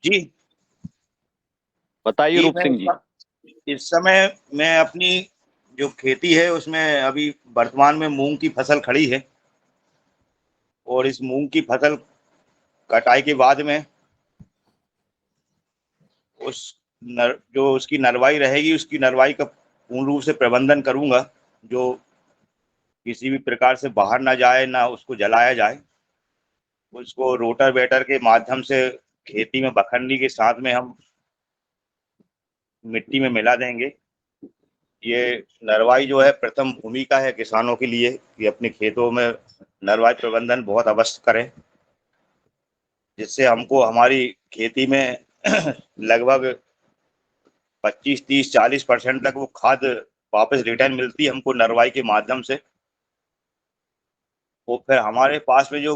जी बताइए जी। रूप सिंह जी। इस समय मैं अपनी जो खेती है उसमें अभी वर्तमान में मूंग की फसल खड़ी है, और इस मूंग की फसल कटाई के बाद में उस जो उसकी नरवाई रहेगी, उसकी नरवाई का पूर्ण रूप से प्रबंधन करूंगा, जो किसी भी प्रकार से बाहर ना जाए, ना उसको जलाया जाए। उसको रोटर वेटर के माध्यम से खेती में बखरनी के साथ में हम मिट्टी में मिला देंगे। ये नरवाई जो है प्रथम भूमिका है किसानों के लिए कि अपने खेतों में नरवाई प्रबंधन बहुत अवश्य करें, जिससे हमको हमारी खेती में लगभग 25, 30, 40% तक वो खाद वापस रिटर्न मिलती है हमको नरवाई के माध्यम से। वो फिर हमारे पास में जो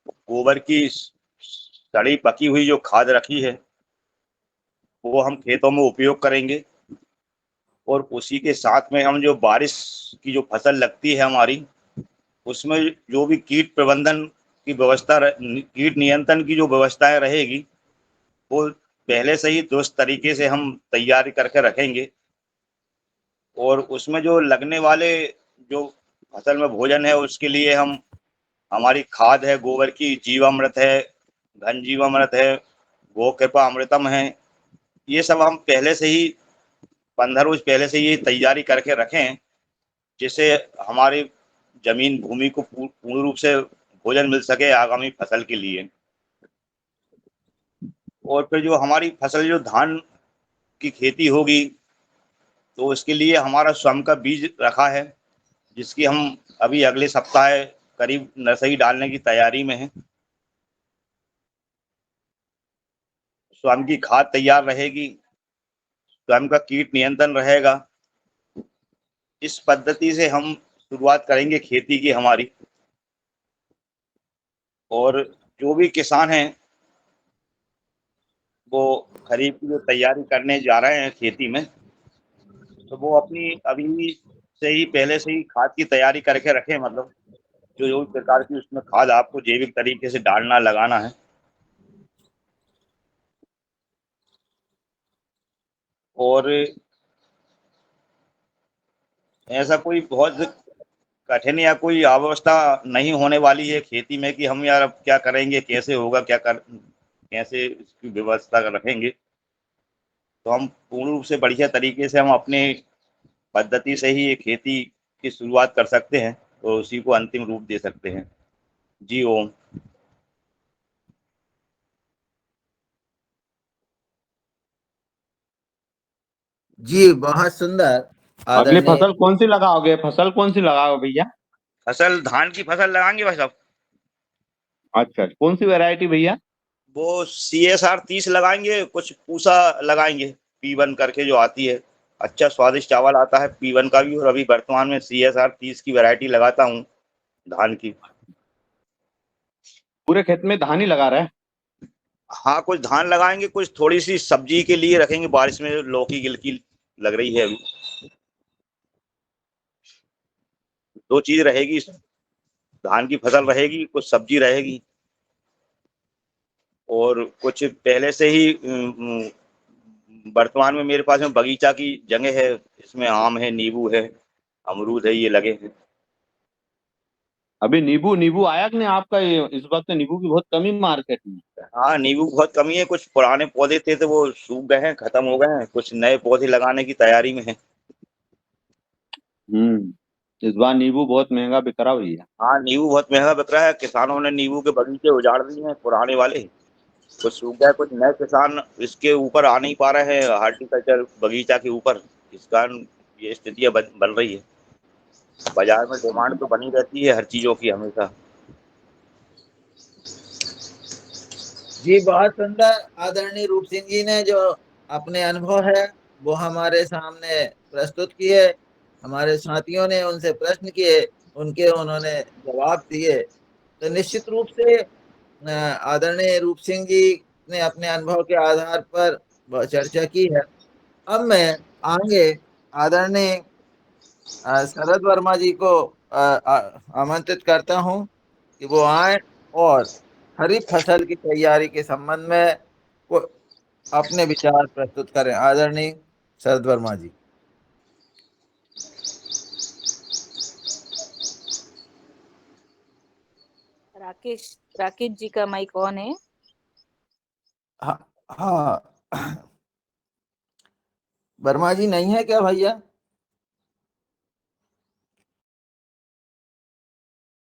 गोबर की सड़ी पकी हुई जो खाद रखी है, वो हम खेतों में उपयोग करेंगे। और उसी के साथ में हम जो बारिश की जो फसल लगती है हमारी, उसमें जो भी कीट प्रबंधन की व्यवस्था, कीट नियंत्रण की जो व्यवस्थाएं रहेगी, वो पहले से ही दुरुस्त तरीके से हम तैयारी करके रखेंगे। और उसमें जो लगने वाले जो फसल में भोजन है, उसके लिए हम हमारी खाद है, गोबर की जीवामृत है, घन जीवामृत है, गो कृपा अमृतम है, ये सब हम पहले से ही 15 रोज पहले से ये तैयारी करके रखें, जिससे हमारी जमीन भूमि को पूर्ण रूप से भोजन मिल सके आगामी फसल के लिए। और फिर जो हमारी फसल जो धान की खेती होगी, तो उसके लिए हमारा स्वयं का बीज रखा है, जिसकी हम अभी अगले सप्ताह करीब नर्सरी डालने की तैयारी में है। स्वयं की खाद तैयार रहेगी, स्वयं का कीट नियंत्रण रहेगा। इस पद्धति से हम शुरुआत करेंगे खेती की हमारी। और जो भी किसान हैं, वो खरीफ की जो तैयारी करने जा रहे हैं खेती में, तो वो अपनी अभी से ही पहले से ही खाद की तैयारी करके रखें। मतलब जो जो प्रकार की उसमें खाद आपको जैविक तरीके से डालना लगाना है। और ऐसा कोई बहुत कठिन या कोई अवस्था नहीं होने वाली है खेती में कि हम यार अब क्या करेंगे, कैसे होगा, कैसे इसकी व्यवस्था रखेंगे। तो हम पूर्ण रूप से बढ़िया तरीके से हम अपने पद्धति से ही ये खेती की शुरुआत कर सकते हैं, तो उसी को अंतिम रूप दे सकते हैं। जी ओम। जी बहुत सुंदर अगली आदरणीय। फसल कौन सी लगाओगे, फसल कौन सी लगाओगे भैया? फसल धान की फसल लगाएंगे भाई साहब। अच्छा, कौन सी वैरायटी भैया? वो CSR 30 लगाएंगे, कुछ पूसा लगाएंगे, P1 करके जो आती है। अच्छा स्वादिष्ट चावल आता है P1 का भी। और अभी वर्तमान में CSR 30 की वैरायटी लगाता हूँ धान की। पूरे खेत में धान ही लगा रहे हैं? हाँ, कुछ धान लगाएंगे, कुछ थोड़ी सी सब्जी के लिए रखेंगे। बारिश में लौकी गिलकी लग रही है अभी। दो चीज रहेगी, धान की फसल रहेगी, कुछ सब्जी रहेगी। और कुछ पहले से ही वर्तमान में मेरे पास में बगीचा की जगह है, इसमें आम है, नींबू है, अमरूद है, ये लगे हैं। अभी नींबू नींबू आया कि नहीं आपका? इस वक्त नींबू की बहुत कमी मार्केट में। हाँ, नींबू बहुत कमी है। कुछ पुराने पौधे थे तो वो सूख गए हैं, खत्म हो गए हैं। कुछ नए पौधे लगाने की तैयारी में है। इस बार नींबू बहुत महंगा बिक रहा भैया। हाँ, नींबू बहुत महंगा बिक रहा है। किसानों ने नींबू के बगीचे उजाड़ दिए हैं पुराने वाले। कुछ सूख गए, कुछ नए किसान इसके ऊपर आ नहीं पा रहे हैं, हार्टिकल्चर बगीचा के ऊपर। इस कारण ये स्थितियां बन रही है। बाजार में डिमांड तो बनी रहती है हर चीजों की हमेशा। जी बहुत सुंदर आदरणीय रूप सिंह जी ने जो अपने अनुभव है वो हमारे सामने प्रस्तुत किए। हमारे साथियों ने उनसे प्रश्न किए, उनके उन्होंने जवाब दिए। तो निश्चित रूप से आदरणीय रूप सिंह जी ने अपने अनुभव के आधार पर चर्चा की है। अब मैं आगे आदरणीय शरद वर्मा जी को आमंत्रित करता हूं कि वो आए और खरीफ फसल की तैयारी के संबंध में अपने विचार प्रस्तुत करें। आदरणीय शरद वर्मा जी। राकेश राकेश जी का माइक ऑन है। हाँ हाँ, वर्मा जी नहीं है क्या भैया?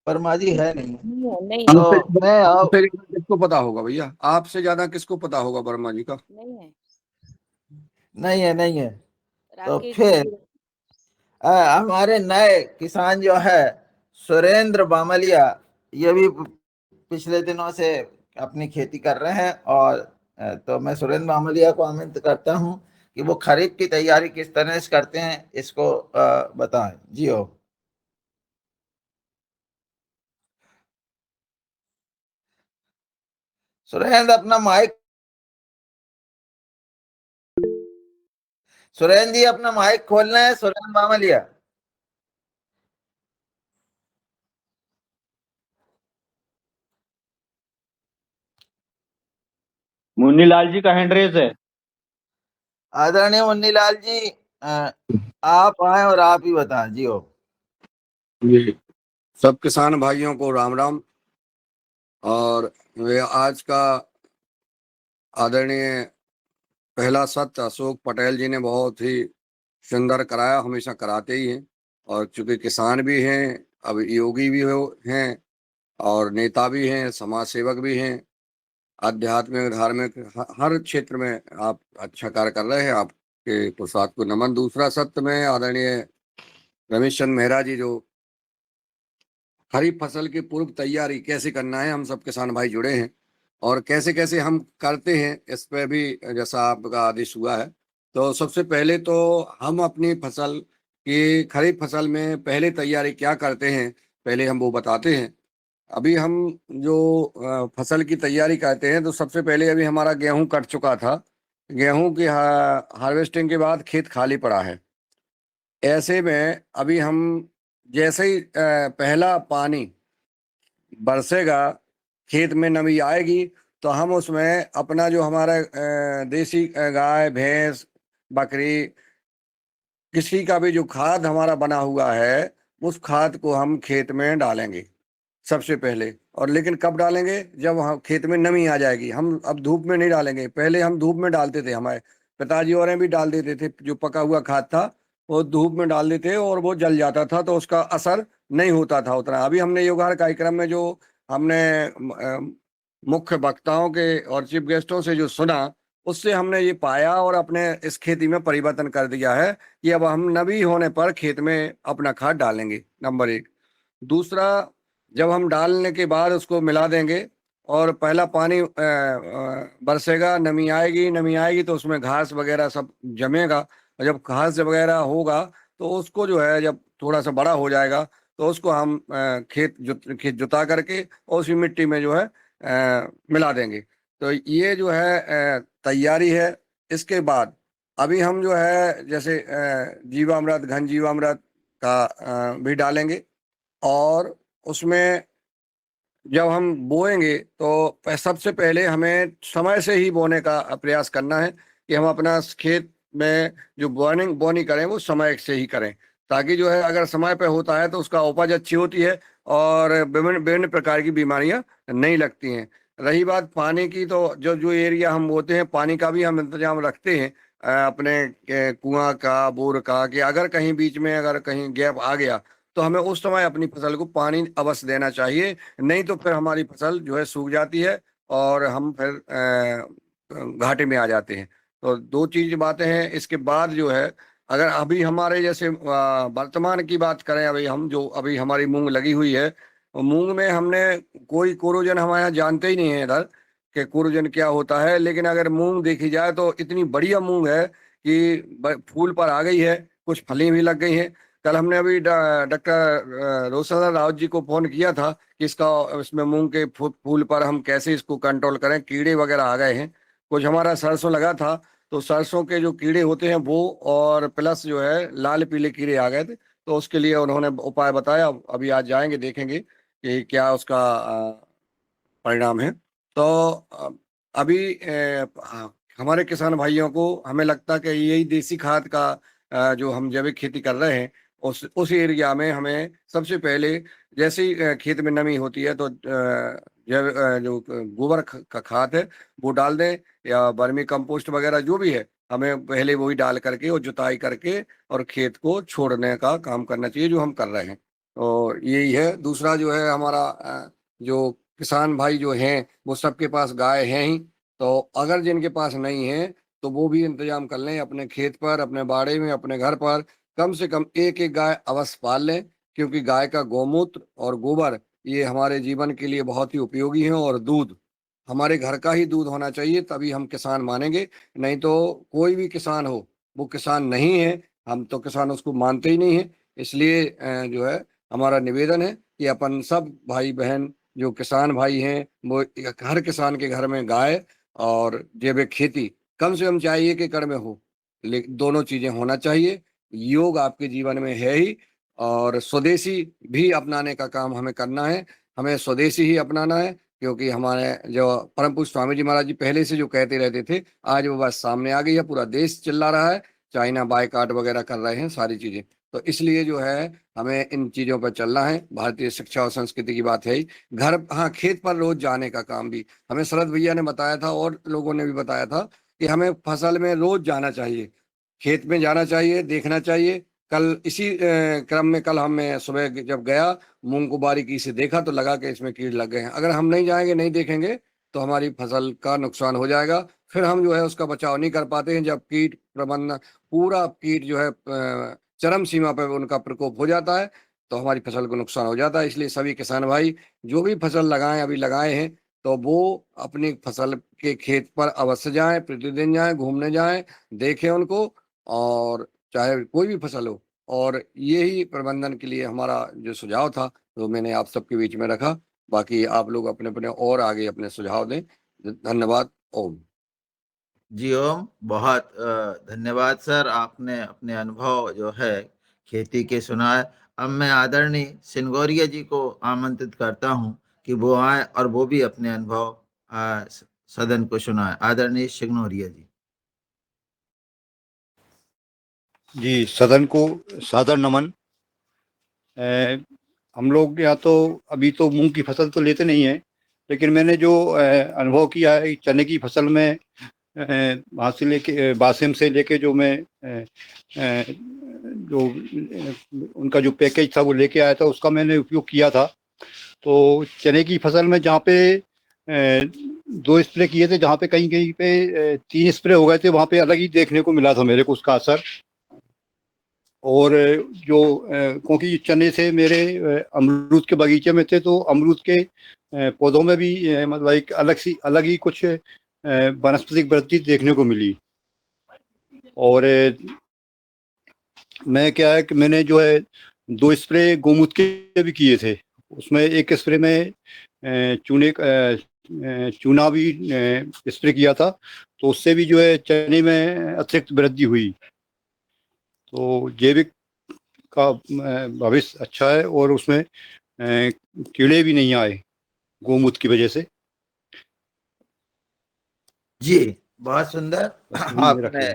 वर्मा जी है नहीं। नहीं है, नहीं तो है, हमसे मैं अब हमसे ज्यादा किसको पता होगा भैया? आपसे ज्यादा किसको पता होगा वर्मा जी का? नहीं है। नहीं है, नहीं है। तो राकेश फिर जी। हमारे नए किसान जो है सुरेंद्र बामलिया, ये भी पिछले दिनों से अपनी खेती कर रहे हैं। और तो मैं सुरेंद्र बामलिया को आमंत्रित करता हूं कि वो खरीफ की तैयारी किस तरह से करते हैं, इसको बताएं। जी हो। सुरेंद्र अपना माइक, सुरेंद्र जी अपना माइक खोलना है, सुरेंद्र बामलिया। मुन्नीलाल जी का हैंड रेज है। आदरणीय मुन्नीलाल जी, आप आए और आप ही बताएं। जी हो। जी, सब किसान भाइयों को राम राम। और वे आज का आदरणीय पहला सत्र अशोक पटेल जी ने बहुत ही सुंदर कराया, हमेशा कराते ही हैं। और चूंकि किसान भी हैं, अब योगी भी हैं, और नेता भी हैं, समाज सेवक भी हैं, आध्यात्मिक धार्मिक हर क्षेत्र में आप अच्छा कार्य कर रहे हैं। आपके पुरुषार्थ को नमन। दूसरा सत्र में आदरणीय रमेश चंद्र मेहरा जी, जो खरीफ फसल की पूर्व तैयारी कैसे करना है, हम सब किसान भाई जुड़े हैं और कैसे कैसे हम करते हैं, इस पे भी जैसा आपका आदेश हुआ है। तो सबसे पहले तो हम अपनी फसल की खरीफ फसल में पहले तैयारी क्या करते हैं, पहले हम वो बताते हैं। अभी हम जो फसल की तैयारी करते हैं, तो सबसे पहले अभी हमारा गेहूं कट चुका था। गेहूं की हार्वेस्टिंग के बाद खेत खाली पड़ा है। ऐसे में अभी हम जैसे ही पहला पानी बरसेगा, खेत में नमी आएगी, तो हम उसमें अपना जो हमारा देसी गाय भैंस बकरी किसी का भी जो खाद हमारा बना हुआ है, उस खाद को हम खेत में डालेंगे सबसे पहले। और लेकिन कब डालेंगे? जब हम खेत में नमी आ जाएगी। हम अब धूप में नहीं डालेंगे। पहले हम धूप में डालते थे, हमारे पिताजी और भी डाल देते थे। जो पका हुआ खाद था वो धूप में डाल देते और वो जल जाता था, तो उसका असर नहीं होता था उतना। अभी हमने योगार कार्यक्रम में जो हमने मुख्य वक्ताओं के और चीफ गेस्टों से जो सुना, उससे हमने ये पाया और अपने इस खेती में परिवर्तन कर दिया है कि अब हम नमी होने पर खेत में अपना खाद डालेंगे, नंबर एक। दूसरा, जब हम डालने के बाद उसको मिला देंगे और पहला पानी बरसेगा, नमी आएगी। नमी आएगी तो उसमें घास वगैरह सब जमेगा, और जब घास वगैरह होगा तो उसको जो है, जब थोड़ा सा बड़ा हो जाएगा, तो उसको हम खेत जुता करके और उसी मिट्टी में जो है मिला देंगे। तो ये जो है तैयारी है। इसके बाद अभी हम जो है जैसे जीवामृत, घन जीवामृत का भी डालेंगे। और उसमें जब हम बोएंगे तो सबसे पहले हमें समय से ही बोने का प्रयास करना है, कि हम अपना खेत में जो बोनी करें वो समय से ही करें, ताकि जो है अगर समय पे होता है तो उसका उपज अच्छी होती है और विभिन्न विभिन्न प्रकार की बीमारियां नहीं लगती हैं। रही बात पानी की, तो जो जो एरिया हम बोते हैं, पानी का भी हम इंतजाम रखते हैं अपने कुआं का, बोर का, कि अगर कहीं बीच में अगर कहीं गैप आ गया तो हमें उस समय अपनी फसल को पानी अवश्य देना चाहिए। नहीं तो फिर हमारी फसल जो है सूख जाती है और हम फिर घाटे में आ जाते हैं। तो दो चीज बातें हैं। इसके बाद जो है, अगर अभी हमारे जैसे वर्तमान की बात करें, अभी हम जो अभी हमारी मूंग लगी हुई है, वो मूंग में हमने कोई कोरोजन हमारे यहाँ जानते ही नहीं है इधर कि कोरोजन क्या होता है। लेकिन अगर मूंग देखी जाए तो इतनी बढ़िया मूंग है कि फूल पर आ गई है, कुछ फली भी लग गई हैं। कल हमने अभी डॉक्टर रोशना रावत जी को फोन किया था कि इसमें मूंग के फूल पर हम कैसे इसको कंट्रोल करें, कीड़े वगैरह आ गए हैं। कुछ हमारा सरसों लगा था, तो सरसों के जो कीड़े होते हैं वो, और प्लस जो है लाल पीले कीड़े आ गए थे, तो उसके लिए उन्होंने उपाय बताया। अभी आज जाएंगे, देखेंगे कि क्या उसका परिणाम है। तो अभी हमारे किसान भाइयों को हमें लगता कि यही देसी खाद का जो हम जैविक खेती कर रहे हैं उस एरिया में हमें सबसे पहले जैसे ही खेत में नमी होती है तो जो गोबर का खाद है वो डाल दें, या वर्मी कंपोस्ट वगैरह जो भी है हमें पहले वही डाल करके और जुताई करके और खेत को छोड़ने का काम करना चाहिए, जो हम कर रहे हैं। और यही है। दूसरा जो है हमारा जो किसान भाई जो हैं वो सबके पास गाय हैं ही, तो अगर जिनके पास नहीं है तो वो भी इंतजाम कर लें अपने खेत पर, अपने बाड़े में, अपने घर पर कम से कम एक एक गाय अवश्य पाल लें, क्योंकि गाय का गौमूत्र और गोबर ये हमारे जीवन के लिए बहुत ही उपयोगी है। और दूध हमारे घर का ही दूध होना चाहिए, तभी हम किसान मानेंगे। नहीं तो कोई भी किसान हो वो किसान नहीं है, हम तो किसान उसको मानते ही नहीं है। इसलिए जो है हमारा निवेदन है कि अपन सब भाई बहन जो किसान भाई हैं वो हर किसान के घर में गाय और जैविक खेती कम से कम चाहिए कि एकड़ में हो, लेकिन दोनों चीजें होना चाहिए। योग आपके जीवन में है ही, और स्वदेशी भी अपनाने का काम हमें करना है। हमें स्वदेशी ही अपनाना है, क्योंकि हमारे जो परम पूज्य स्वामी जी महाराज जी पहले से जो कहते रहते थे, आज वो बात सामने आ गई है। पूरा देश चिल्ला रहा है, चाइना बायकॉट वगैरह कर रहे हैं सारी चीजें। तो इसलिए जो है हमें इन चीजों पर चलना है। भारतीय शिक्षा और संस्कृति की बात है ही। घर, हाँ, खेत पर रोज जाने का काम भी हमें शरद भैया ने बताया था और लोगों ने भी बताया था कि हमें फसल में रोज जाना चाहिए, खेत में जाना चाहिए, देखना चाहिए। कल इसी क्रम में कल मैं सुबह जब गया, मूंग को बारीकी से देखा तो लगा कि इसमें कीड़ लग गए हैं। अगर हम नहीं जाएंगे, नहीं देखेंगे तो हमारी फसल का नुकसान हो जाएगा। फिर हम जो है उसका बचाव नहीं कर पाते हैं। जब कीट प्रबंधन, पूरा कीट जो है चरम सीमा पर उनका प्रकोप हो जाता है तो हमारी फसल को नुकसान हो जाता है। इसलिए सभी किसान भाई जो भी फसल लगाएं, अभी लगाए हैं, तो वो अपनी फसल के खेत पर अवश्य जाएं, प्रतिदिन जाएं, घूमने जाएं, देखें उनको, और चाहे कोई भी फसल हो। और यही प्रबंधन के लिए हमारा जो सुझाव था तो मैंने आप सबके बीच में रखा। बाकी आप लोग अपने अपने और आगे अपने सुझाव दें। धन्यवाद। ओम। जी ओम, बहुत धन्यवाद सर, आपने अपने अनुभव जो है खेती के सुनाए। अब मैं आदरणीय सिंगोरिया जी को आमंत्रित करता हूं कि वो आए और वो भी अपने अनुभव सदन को सुनाए। आदरणीय सिंगोरिया जी। जी, सदन को सादर नमन। हम लोग यहाँ तो अभी तो मूंग की फसल तो लेते नहीं है, लेकिन मैंने जो अनुभव किया है चने की फसल में, वहाँ से लेके बासिम से लेके जो मैं जो उनका जो पैकेज था वो लेके आया था, उसका मैंने उपयोग किया था। तो चने की फसल में जहाँ पे 2 स्प्रे किए थे, जहाँ पे कहीं कहीं पे 3 स्प्रे हो गए थे, वहाँ पे अलग ही देखने को मिला था मेरे को उसका असर। और जो क्योंकि चने से मेरे अमरूद के बगीचे में थे, तो अमरूद के पौधों में भी मतलब एक अलग ही कुछ वनस्पतिक वृद्धि देखने को मिली। और मैं क्या है कि मैंने जो है 2 स्प्रे गोमूत्र के भी किए थे। उसमें एक स्प्रे में चूना भी स्प्रे किया था, तो उससे भी जो है चने में अतिरिक्त वृद्धि हुई। तो जैविक का भविष्य अच्छा है, और उसमें कीड़े भी नहीं आए गोमूत्र की वजह से। जी बहुत सुंदर। आपने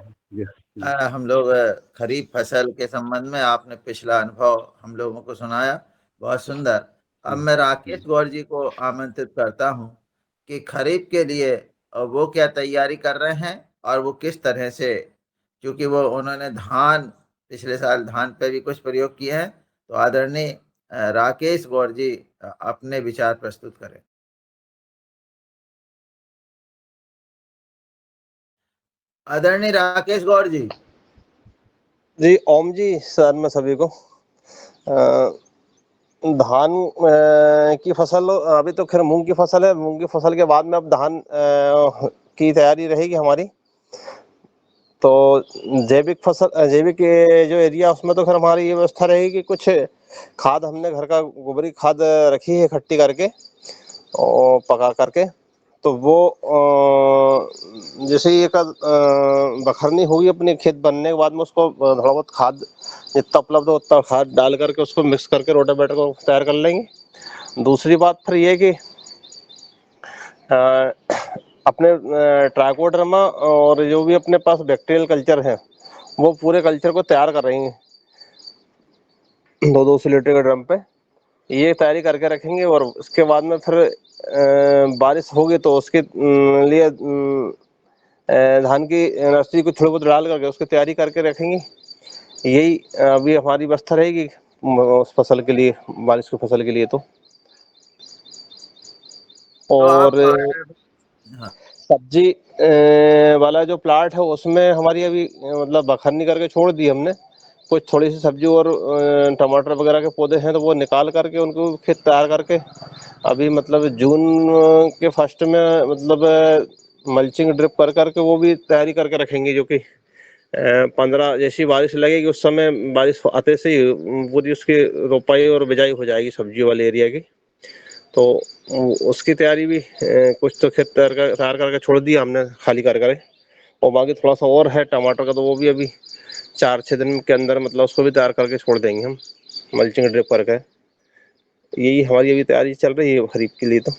हम लोग खरीफ फसल के संबंध में आपने पिछला अनुभव हम लोगों को सुनाया, बहुत सुंदर। अब मैं राकेश गौर जी को आमंत्रित करता हूं कि खरीफ के लिए वो क्या तैयारी कर रहे हैं और वो किस तरह से, क्योंकि वो उन्होंने पिछले साल धान पे भी कुछ प्रयोग किए हैं। तो आदरणीय राकेश गौर जी अपने विचार प्रस्तुत करें। आदरणीय राकेश गौर जी। जी ओम जी, सर मैं सभी को धान की फसल, अभी तो खैर मूंग की फसल है, मूंग की फसल के बाद में अब धान की तैयारी रहेगी हमारी। तो जैविक जो एरिया उसमें तो खैर हमारी ये व्यवस्था रहेगी कि कुछ खाद हमने घर का गोबरी खाद रखी है इकट्ठी करके और पका करके, तो वो जैसे ही एक बखरनी होगी अपने खेत बनने के बाद में उसको थोड़ा बहुत खाद जितना उपलब्ध हो उतना खाद डाल करके उसको मिक्स करके रोटावेटर को तैयार कर लेंगे। दूसरी बात फिर ये कि अपने ट्राइकोडर्मा और जो भी अपने पास बैक्टीरियल कल्चर है वो पूरे कल्चर को तैयार कर रही हैं 2-2 लीटर के ड्रम पे। ये तैयारी करके रखेंगे और उसके बाद में फिर बारिश होगी तो उसके लिए धान की नर्सरी को थोड़ी बहुत डाल करके उसकी तैयारी करके रखेंगे। यही अभी हमारी व्यवस्था रहेगी उस फसल के लिए, बारिश की फसल के लिए। तो तो आप और हाँ सब्जी वाला जो प्लाट है उसमें हमारी अभी मतलब बखरनी करके छोड़ दी हमने। कुछ थोड़ी सी सब्जी और टमाटर वगैरह के पौधे हैं तो वो निकाल करके उनको खेत तैयार करके अभी मतलब जून के फर्स्ट में मतलब मल्चिंग ड्रिप कर करके वो भी तैयारी करके रखेंगे, जो कि 15 जैसी बारिश लगेगी उस समय बारिश आते से ही पूरी उसकी रोपाई और बिजाई हो जाएगी सब्जी वाले एरिया की। तो उसकी तैयारी भी कुछ तो खेत तैयार करके छोड़ दिया हमने खाली कर कर। और बाकी थोड़ा सा और है टमाटर का, तो वो भी अभी 4-6 दिन के अंदर मतलब उसको भी तैयार करके छोड़ देंगे हम मल्चिंग ड्रिप करके। यही हमारी अभी तैयारी चल रही है खरीफ के लिए। तो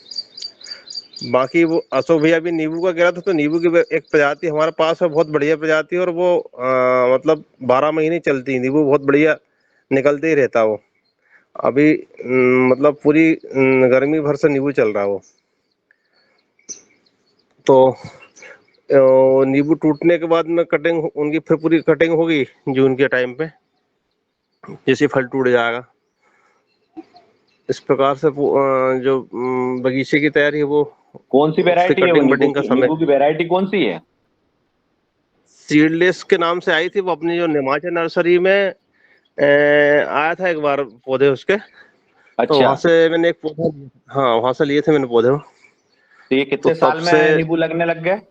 बाकी वो अशोक भैया भी नींबू का कह रहा था, तो नींबू की एक प्रजाति हमारे पास है, बहुत बढ़िया प्रजाति है और वो मतलब 12 महीने चलती है। नींबू बहुत बढ़िया निकलते ही रहता है वो। अभी मतलब पूरी गर्मी भर से नींबू चल रहा है वो। तो नींबू टूटने के बाद में कटिंग उनकी फिर पूरी कटिंग होगी जून के टाइम पे, जैसे फल टूट जाएगा। इस प्रकार से जो बगीचे की तैयारी है वो कौन सी उसकी वैरायटी है वो कटिंग नींबू बटिंग का की? समय नींबू की वैरायटी कौन सी है? सीडलेस के नाम से आई थी वो, अपनी जो निमाचा नर्सरी में आया था एक बार पौधे उसके। तो अच्छा, वहां से मैंने एक पौधा, हाँ वहां से लिए थे मैंने पौधे। तो ये तो कितने तब साल से में नींबू लगने लग गए?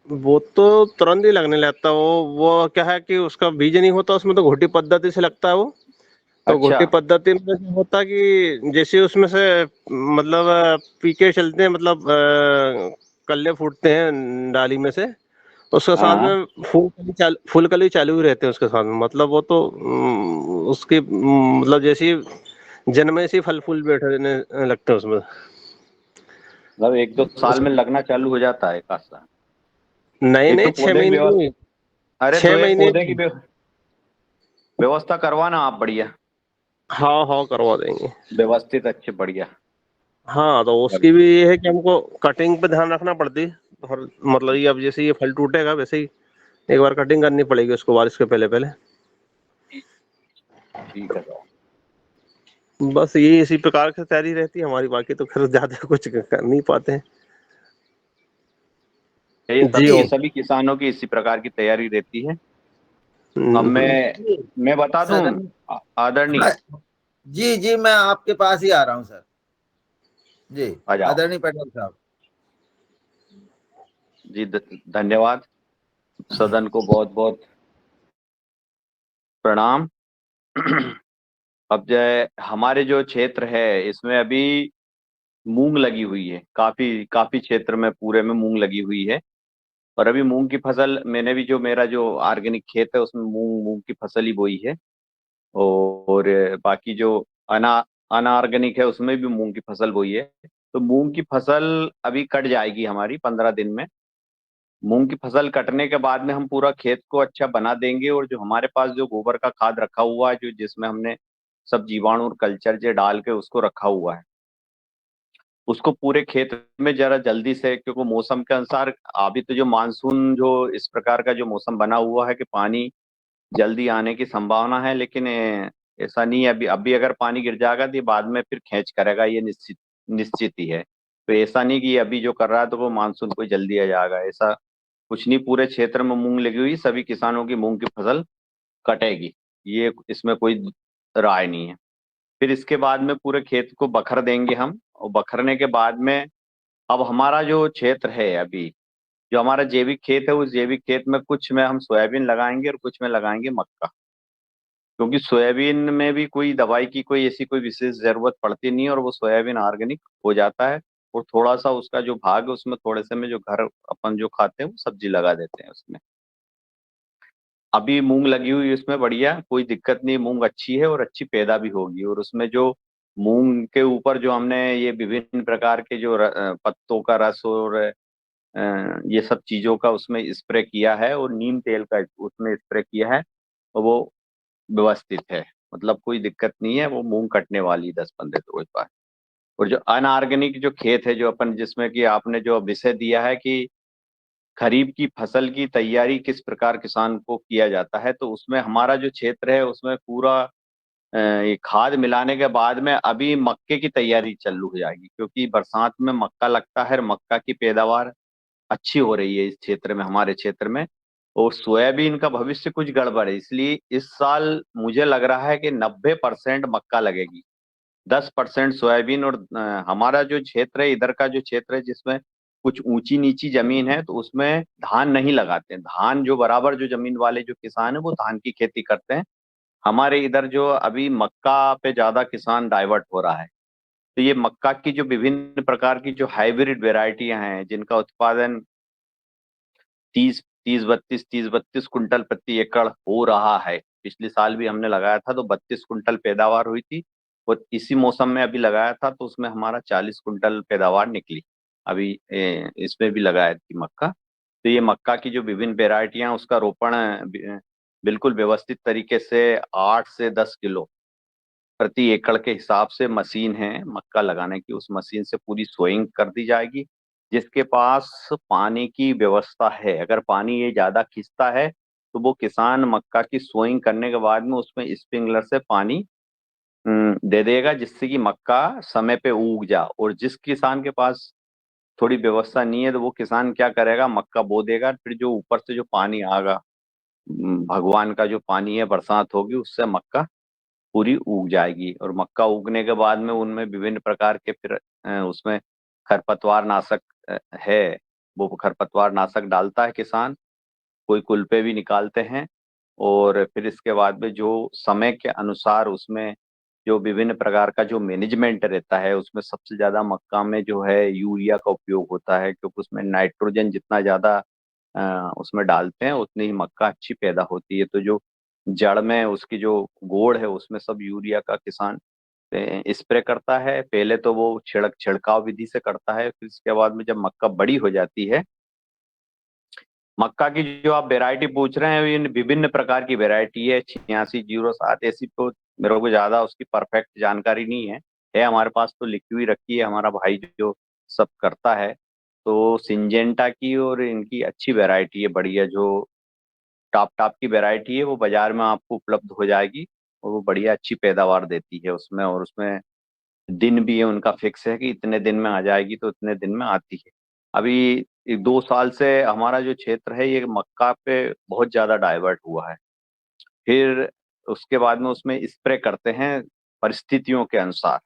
वो तो तुरंत ही लगने लगता है। वो क्या है कि उसका बीज नहीं होता उसमें, तो घोटी पद्धति से लगता है वो। तो अच्छा, घोटी पद्धति में क्या होता है कि जैसे उसमें से मतलब पीके चलते हैं, मतलब कल्ले फूटते हैं डाली में से, उसके साथ हाँ, में फूल कली चालू ही रहते हैं उसके साथ में। मतलब वो तो उसकी मतलब जैसे जन्मे से ही फल फूल बैठने लगते हैं उसमें। मतलब 1-2 साल उस में लगना चालू हो जाता है एक आध साल। नहीं एक तो नहीं, छह पौधे की महीने व्यवस्था, भी, अरे तो छह एक महीने पौधे की व्यवस्था करवाना आप, बढ़िया हाँ हाँ करवा देंगे। व्यवस्थित, अच्छे बढ़िया। हाँ तो उसकी भी ये है कि हमको कटिंग पे ध्यान रखना पड़ती है। और मतलब ये अब जैसे ये फल टूटेगा वैसे ही एक बार कटिंग करनी पड़ेगी उसको बारिश के पहले पहले। ठीक है तो बस ये इसी प्रकार की तैयारी रहती है हमारी, बाकी तो फिर ज्यादा कुछ कर नहीं पाते हैं। ये जी सभी ओम। सभी किसानों की इसी प्रकार की तैयारी रहती है। अब हम्म। मैं बता दूं सदन आदरणीय, हाँ, जी जी मैं आपके पास ही आ रहा हूँ सर। जी आ जाओ। आदरणीय पटेल साहब। जी धन्यवाद। सदन को बहुत बहुत प्रणाम। अब जो है हमारे जो क्षेत्र है इसमें अभी मूंग लगी हुई है, काफी काफी क्षेत्र में पूरे में मूंग लगी हुई है। और अभी मूंग की फसल मैंने भी, जो मेरा जो ऑर्गेनिक खेत है उसमें मूंग मूंग की फसल ही बोई है। और बाकी जो अना अनऑर्गेनिक है उसमें भी मूंग की फसल बोई है। तो मूंग की फसल अभी कट जाएगी हमारी 15 दिन में। मूंग की फसल कटने के बाद में हम पूरा खेत को अच्छा बना देंगे, और जो हमारे पास जो गोबर का खाद रखा हुआ है, जो जिसमें हमने सब जीवाणु और कल्चर जे डाल के उसको रखा हुआ है, उसको पूरे खेत में जरा जल्दी से, क्योंकि मौसम के अनुसार अभी तो जो मानसून जो इस प्रकार का जो मौसम बना हुआ है कि पानी जल्दी आने की संभावना है, लेकिन ऐसा नहीं है। अभी अभी अगर पानी गिर जाएगा तो ये बाद में फिर खींच करेगा, ये निश्चित निश्चित ही है। तो ऐसा नहीं कि ये अभी जो कर रहा है तो वो मानसून को जल्दी आ जाएगा, ऐसा कुछ नहीं। पूरे क्षेत्र में मूंग लगी हुई, सभी किसानों की मूंग की फसल कटेगी, ये इसमें कोई राय नहीं है। फिर इसके बाद में पूरे खेत को बखर देंगे हम, और बखरने के बाद में अब हमारा जो क्षेत्र है अभी, जो हमारा जैविक खेत है, उस जैविक खेत में कुछ में हम सोयाबीन लगाएंगे और कुछ में लगाएंगे मक्का। क्योंकि सोयाबीन में भी कोई दवाई की कोई ऐसी कोई विशेष जरूरत पड़ती नहीं है, और वो सोयाबीन ऑर्गेनिक हो जाता है। और थोड़ा सा उसका जो भाग है उसमें थोड़े से में जो घर अपन जो खाते हैं वो सब्जी लगा देते हैं उसमें। अभी मूंग लगी हुई है उसमें बढ़िया, कोई दिक्कत नहीं, मूंग अच्छी है और अच्छी पैदा भी होगी। और उसमें जो मूंग के ऊपर जो हमने ये विभिन्न प्रकार के जो पत्तों का रस और ये सब चीजों का उसमें स्प्रे किया है और नीम तेल का उसमें स्प्रे किया है और वो व्यवस्थित है, मतलब कोई दिक्कत नहीं है, वो मूंग कटने वाली 10-15 रोज बाद। और जो अनऑर्गेनिक जो खेत है, जो अपन जिसमें कि आपने जो विषय दिया है कि खरीफ की फसल की तैयारी किस प्रकार किसान को किया जाता है, तो उसमें हमारा जो क्षेत्र है उसमें पूरा ये खाद मिलाने के बाद में अभी मक्के की तैयारी चालू हो जाएगी, क्योंकि बरसात में मक्का लगता है और मक्का की पैदावार अच्छी हो रही है इस क्षेत्र में, हमारे क्षेत्र में। और सोयाबीन का भविष्य कुछ गड़बड़ है, इसलिए इस साल मुझे लग रहा है कि 90% मक्का लगेगी, 10% सोयाबीन। और हमारा जो क्षेत्र है, इधर का जो क्षेत्र है जिसमें कुछ ऊंची नीची जमीन है, तो उसमें धान नहीं लगाते हैं। धान जो बराबर जो जमीन वाले जो किसान है वो धान की खेती करते हैं। हमारे इधर जो अभी मक्का पे ज्यादा किसान डाइवर्ट हो रहा है। तो ये मक्का की जो विभिन्न प्रकार की जो हाइब्रिड वेराइटियां हैं, जिनका उत्पादन 30-32 कुंटल प्रति एकड़ हो रहा है। पिछले साल भी हमने लगाया था तो 32 कुंटल पैदावार हुई थी, और इसी मौसम में अभी लगाया था तो उसमें हमारा 40 कुंटल पैदावार निकली। अभी इसमें भी लगाया थी मक्का। तो ये मक्का की जो विभिन्न वेराइटियां, उसका रोपण बिल्कुल व्यवस्थित तरीके से 8 से 10 किलो प्रति एकड़ के हिसाब से मशीन है मक्का लगाने की, उस मशीन से पूरी सोइंग कर दी जाएगी। जिसके पास पानी की व्यवस्था है, अगर पानी ये ज्यादा खींचता है तो वो किसान मक्का की सोइंग करने के बाद में उसमें स्प्रिंकलर से पानी दे देगा, जिससे कि मक्का समय पे उग जा। और जिस किसान के पास थोड़ी व्यवस्था नहीं है तो वो किसान क्या करेगा, मक्का बो देगा, फिर जो ऊपर से जो पानी आएगा, भगवान का जो पानी है, बरसात होगी, उससे मक्का पूरी उग जाएगी। और मक्का उगने के बाद में उनमें विभिन्न प्रकार के फिर उसमें खरपतवार नाशक है, वो खरपतवार नाशक डालता है किसान, कोई कुल्पे भी निकालते हैं। और फिर इसके बाद में जो समय के अनुसार उसमें जो विभिन्न प्रकार का जो मैनेजमेंट रहता है, उसमें सबसे ज्यादा मक्का में जो है यूरिया का उपयोग होता है, क्योंकि उसमें नाइट्रोजन जितना ज्यादा उसमें डालते हैं उतनी ही मक्का अच्छी पैदा होती है। तो जो जड़ में उसकी जो गोड़ है उसमें सब यूरिया का किसान स्प्रे करता है। पहले तो वो छिड़काव विधि से करता है, फिर इसके बाद में जब मक्का बड़ी हो जाती है, मक्का की जो आप वैरायटी पूछ रहे हैं, ये विभिन्न प्रकार की वैरायटी है, 8607 ऐसी, तो मेरे को ज्यादा उसकी परफेक्ट जानकारी नहीं है हमारे पास तो लिखी हुई रखी है, हमारा भाई जो सब करता है। तो सिंजेंटा की और इनकी अच्छी वैरायटी है, बढ़िया जो टॉप टॉप की वैरायटी है, वो बाजार में आपको उपलब्ध हो जाएगी। और वो बढ़िया अच्छी पैदावार देती है उसमें, और उसमें दिन भी है उनका फिक्स है कि इतने दिन में आ जाएगी, तो इतने दिन में आती है। अभी 2 साल से हमारा जो क्षेत्र है ये मक्का पे बहुत ज्यादा डाइवर्ट हुआ है। फिर उसके बाद में उसमें स्प्रे करते हैं परिस्थितियों के अनुसार।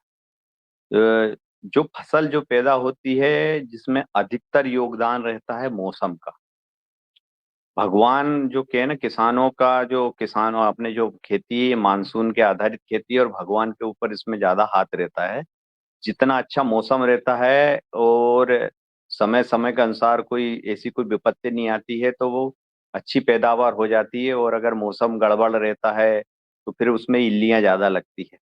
जो फसल जो पैदा होती है जिसमें अधिकतर योगदान रहता है मौसम का। भगवान जो के ना, किसानों का जो किसानों अपने जो खेती है मानसून के आधारित खेती है, और भगवान के ऊपर इसमें ज्यादा हाथ रहता है। जितना अच्छा मौसम रहता है और समय समय के अनुसार कोई ऐसी कोई विपत्ति नहीं आती है, तो वो अच्छी पैदावार हो जाती है। और अगर मौसम गड़बड़ रहता है तो फिर उसमें इल्लियां ज्यादा लगती है।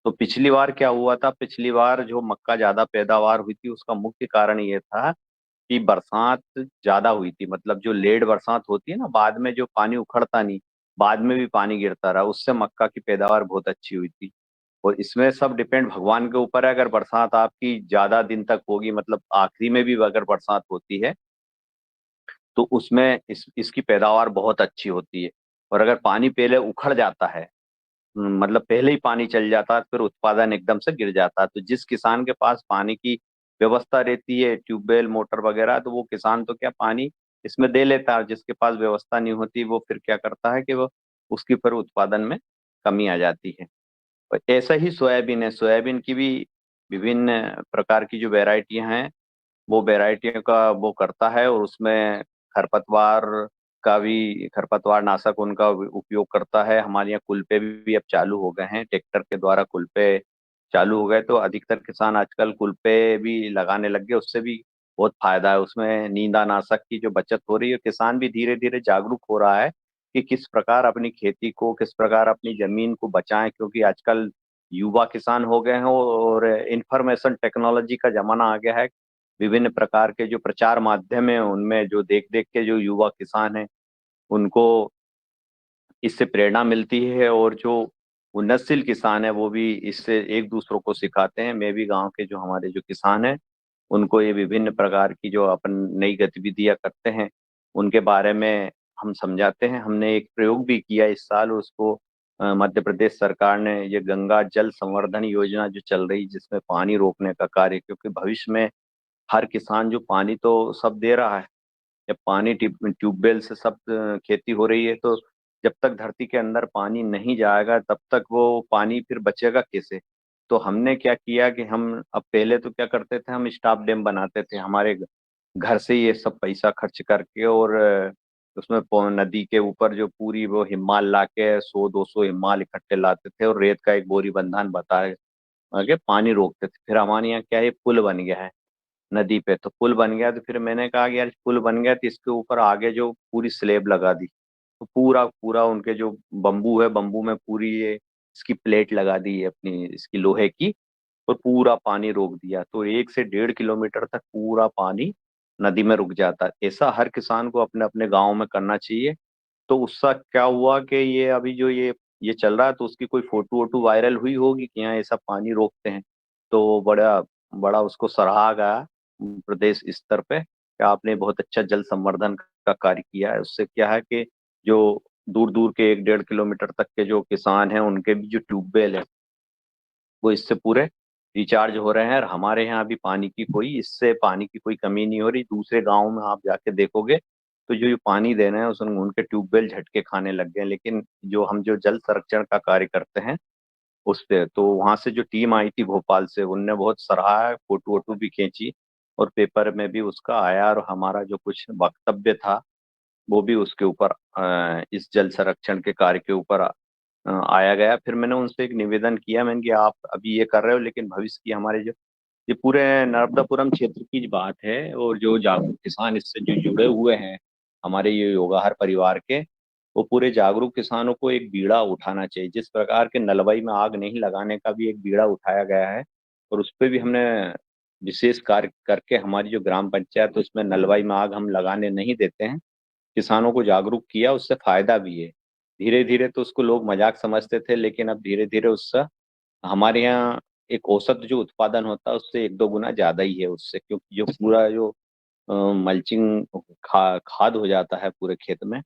तो पिछली बार क्या हुआ था, पिछली बार जो मक्का ज्यादा पैदावार हुई थी उसका मुख्य कारण ये था कि बरसात ज्यादा हुई थी। मतलब जो लेट बरसात होती है ना, बाद में जो पानी उखड़ता नहीं, बाद में भी पानी गिरता रहा, उससे मक्का की पैदावार बहुत अच्छी हुई थी। और इसमें सब डिपेंड भगवान के ऊपर है। अगर बरसात आपकी ज्यादा दिन तक होगी, मतलब आखिरी में भी अगर बरसात होती है तो उसमें इसकी पैदावार बहुत अच्छी होती है। और अगर पानी पहले उखड़ जाता है, मतलब पहले ही पानी चल जाता है, फिर उत्पादन एकदम से गिर जाता है। तो जिस किसान के पास पानी की व्यवस्था रहती है, ट्यूबवेल मोटर वगैरह, तो वो किसान तो क्या पानी इसमें दे लेता है। जिसके पास व्यवस्था नहीं होती वो फिर क्या करता है कि वो उसकी फिर उत्पादन में कमी आ जाती है। और ऐसा ही सोयाबीन है, सोयाबीन की भी विभिन्न प्रकार की जो वेराइटियां हैं, वो वेराइटियों का वो करता है। और उसमें खरपतवार का भी, खरपतवार नाशक उनका उपयोग करता है। हमारे यहाँ कुल्पे भी अब चालू हो गए हैं, ट्रैक्टर के द्वारा कुल्पे चालू हो गए, तो अधिकतर किसान आजकल कुल्पे भी लगाने लग गए। उससे भी बहुत फायदा है, उसमें नींदा नाशक की जो बचत हो रही है। किसान भी धीरे धीरे जागरूक हो रहा है कि किस प्रकार अपनी खेती को, किस प्रकार अपनी जमीन को बचाएं, क्योंकि आजकल युवा किसान हो गए हैं और इंफॉर्मेशन टेक्नोलॉजी का जमाना आ गया है। विभिन्न प्रकार के जो प्रचार माध्यम है उनमें जो देख देख के जो युवा किसान हैं उनको इससे प्रेरणा मिलती है, और जो उन्नतशील किसान है वो भी इससे एक दूसरों को सिखाते हैं। मैं भी गांव के जो हमारे जो किसान हैं उनको ये विभिन्न प्रकार की जो अपन नई गतिविधियां करते हैं उनके बारे में हम समझाते हैं। हमने एक प्रयोग भी किया इस साल, उसको मध्य प्रदेश सरकार ने ये गंगा जल संवर्धन योजना जो चल रही जिसमें पानी रोकने का कार्य, क्योंकि भविष्य में हर किसान जो पानी तो सब दे रहा है, जब पानी ट्यूबवेल से सब खेती हो रही है, तो जब तक धरती के अंदर पानी नहीं जाएगा तब तक वो पानी फिर बचेगा कैसे। तो हमने क्या किया कि हम अब पहले तो क्या करते थे, हम स्टॉप डैम बनाते थे हमारे घर से ये सब पैसा खर्च करके, और उसमें नदी के ऊपर जो पूरी वो हिमाल ला के 100-200 हिमाल इकट्ठे लाते थे और रेत का एक बोरी बंधान बता के पानी रोकते थे। फिर हमारे यहाँ क्या है, पुल बन गया है नदी पे, तो पुल बन गया तो फिर मैंने कहा कि यार पुल बन गया तो इसके ऊपर आगे जो पूरी स्लेब लगा दी, तो पूरा पूरा उनके जो बम्बू है, बम्बू में पूरी ये इसकी प्लेट लगा दी है अपनी इसकी लोहे की, और पूरा पानी रोक दिया। तो 1 से 1.5 किलोमीटर तक पूरा पानी नदी में रुक जाता है। ऐसा हर किसान को अपने अपने गाँव में करना चाहिए। तो उसका क्या हुआ कि ये अभी जो ये चल रहा है, तो उसकी कोई फोटो वोटो वायरल हुई होगी कि यहाँ ऐसा पानी रोकते हैं, तो बड़ा बड़ा उसको सराहा गया प्रदेश स्तर पे कि आपने बहुत अच्छा जल संवर्धन का कार्य किया है। उससे क्या है कि जो दूर दूर के 1-1.5 किलोमीटर तक के जो किसान हैं उनके भी जो ट्यूबवेल है वो इससे पूरे रिचार्ज हो रहे हैं, और हमारे यहाँ भी पानी की कोई कमी नहीं हो रही। दूसरे गाँव में आप जाके देखोगे तो जो ये पानी दे रहे हैं उसमें उनके ट्यूबवेल झटके खाने लग गए। लेकिन जो जल संरक्षण का कार्य करते हैं उस पे, तो वहां से जो टीम आई थी भोपाल से, उनने बहुत सराहा है, फोटो वोटो भी खींची और पेपर में भी उसका आया, और हमारा जो कुछ वक्तव्य था वो भी उसके ऊपर इस जल संरक्षण के कार्य के ऊपर आया गया। फिर मैंने उनसे एक निवेदन किया, मैंने कि आप अभी ये कर रहे हो लेकिन भविष्य की हमारे जो ये पूरे नर्मदापुरम क्षेत्र की बात है, और जो जागरूक किसान इससे जो जुड़े हुए हैं हमारे ये योगाहार परिवार के, वो पूरे जागरूक किसानों को एक बीड़ा उठाना चाहिए। जिस प्रकार के नलवाई में आग नहीं लगाने का भी एक बीड़ा उठाया गया है, और उस पर भी हमने विशेष कार्य करके हमारी जो ग्राम पंचायत, उसमें नलवाई में आग हम लगाने नहीं देते हैं, किसानों को जागरूक किया, उससे फायदा भी है। धीरे धीरे तो उसको लोग मजाक समझते थे, लेकिन अब धीरे धीरे उससे हमारे यहाँ एक औसत जो उत्पादन होता है उससे 1-2 गुना ज्यादा ही है उससे, क्योंकि जो पूरा जो मल्चिंग खाद हो जाता है पूरे खेत में।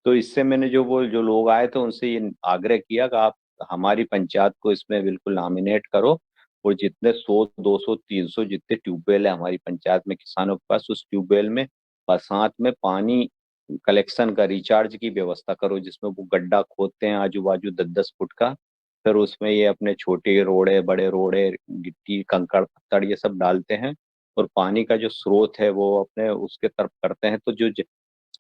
तो इससे मैंने जो लोग आए थे उनसे ये आग्रह किया कि आप हमारी पंचायत को इसमें बिल्कुल नॉमिनेट करो, और जितने 100, 200, 300 जितने ट्यूबवेल है हमारी पंचायत में किसानों के पास, उस ट्यूबवेल में बरसात में पानी कलेक्शन का रिचार्ज की व्यवस्था करो, जिसमें वो गड्ढा खोदते हैं आजू बाजू 10-10 फुट का, फिर उसमें ये अपने छोटे रोड़े, बड़े रोड़े, गिट्टी, कंकड़, पत्थर ये सब डालते हैं, और पानी का जो स्रोत है वो अपने उसके तरफ करते हैं। तो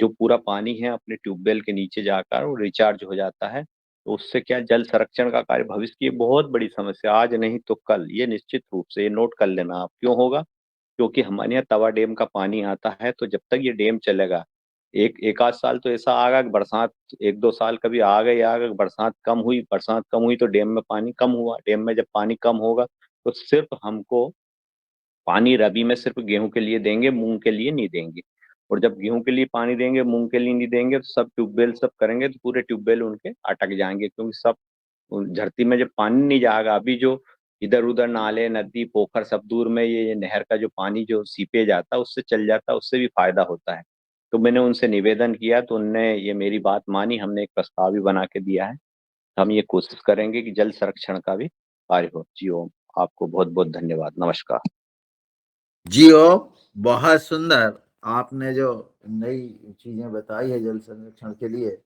जो पूरा पानी है अपने ट्यूबवेल के नीचे जाकर वो रिचार्ज हो जाता है। तो उससे क्या जल संरक्षण का कार्य भविष्य की एक बहुत बड़ी समस्या, आज नहीं तो कल, ये निश्चित रूप से ये नोट कर लेना आप। क्यों होगा? क्योंकि हमारे यहाँ तवा डैम का पानी आता है, तो जब तक ये डैम चलेगा, एक आध साल तो ऐसा आएगा कि बरसात 1-2 साल कभी आ गई, बरसात कम हुई तो डैम में पानी कम हुआ। डैम में जब पानी कम होगा तो सिर्फ हमको पानी रबी में सिर्फ गेहूं के लिए देंगे, मूंग के लिए नहीं देंगे। और जब गेहूं के लिए पानी देंगे, मूंग के लिए नहीं देंगे, तो सब ट्यूबवेल सब करेंगे तो पूरे ट्यूबवेल उनके अटक जाएंगे, क्योंकि सब धरती में जब पानी नहीं जाएगा, अभी जो इधर उधर नाले, नदी, पोखर सब दूर में ये नहर का जो पानी जो सीपेज आता है उससे चल जाता है, उससे भी फायदा होता है। तो मैंने उनसे निवेदन किया तो उनने ये मेरी बात मानी, हमने एक प्रस्ताव भी बना के दिया है। हम ये कोशिश करेंगे कि जल संरक्षण का भी कार्य हो। जी ओम, आपको बहुत बहुत धन्यवाद, नमस्कार। जी ओ, बहुत सुंदर आपने जो नई चीजें बताई है जल संरक्षण के लिए,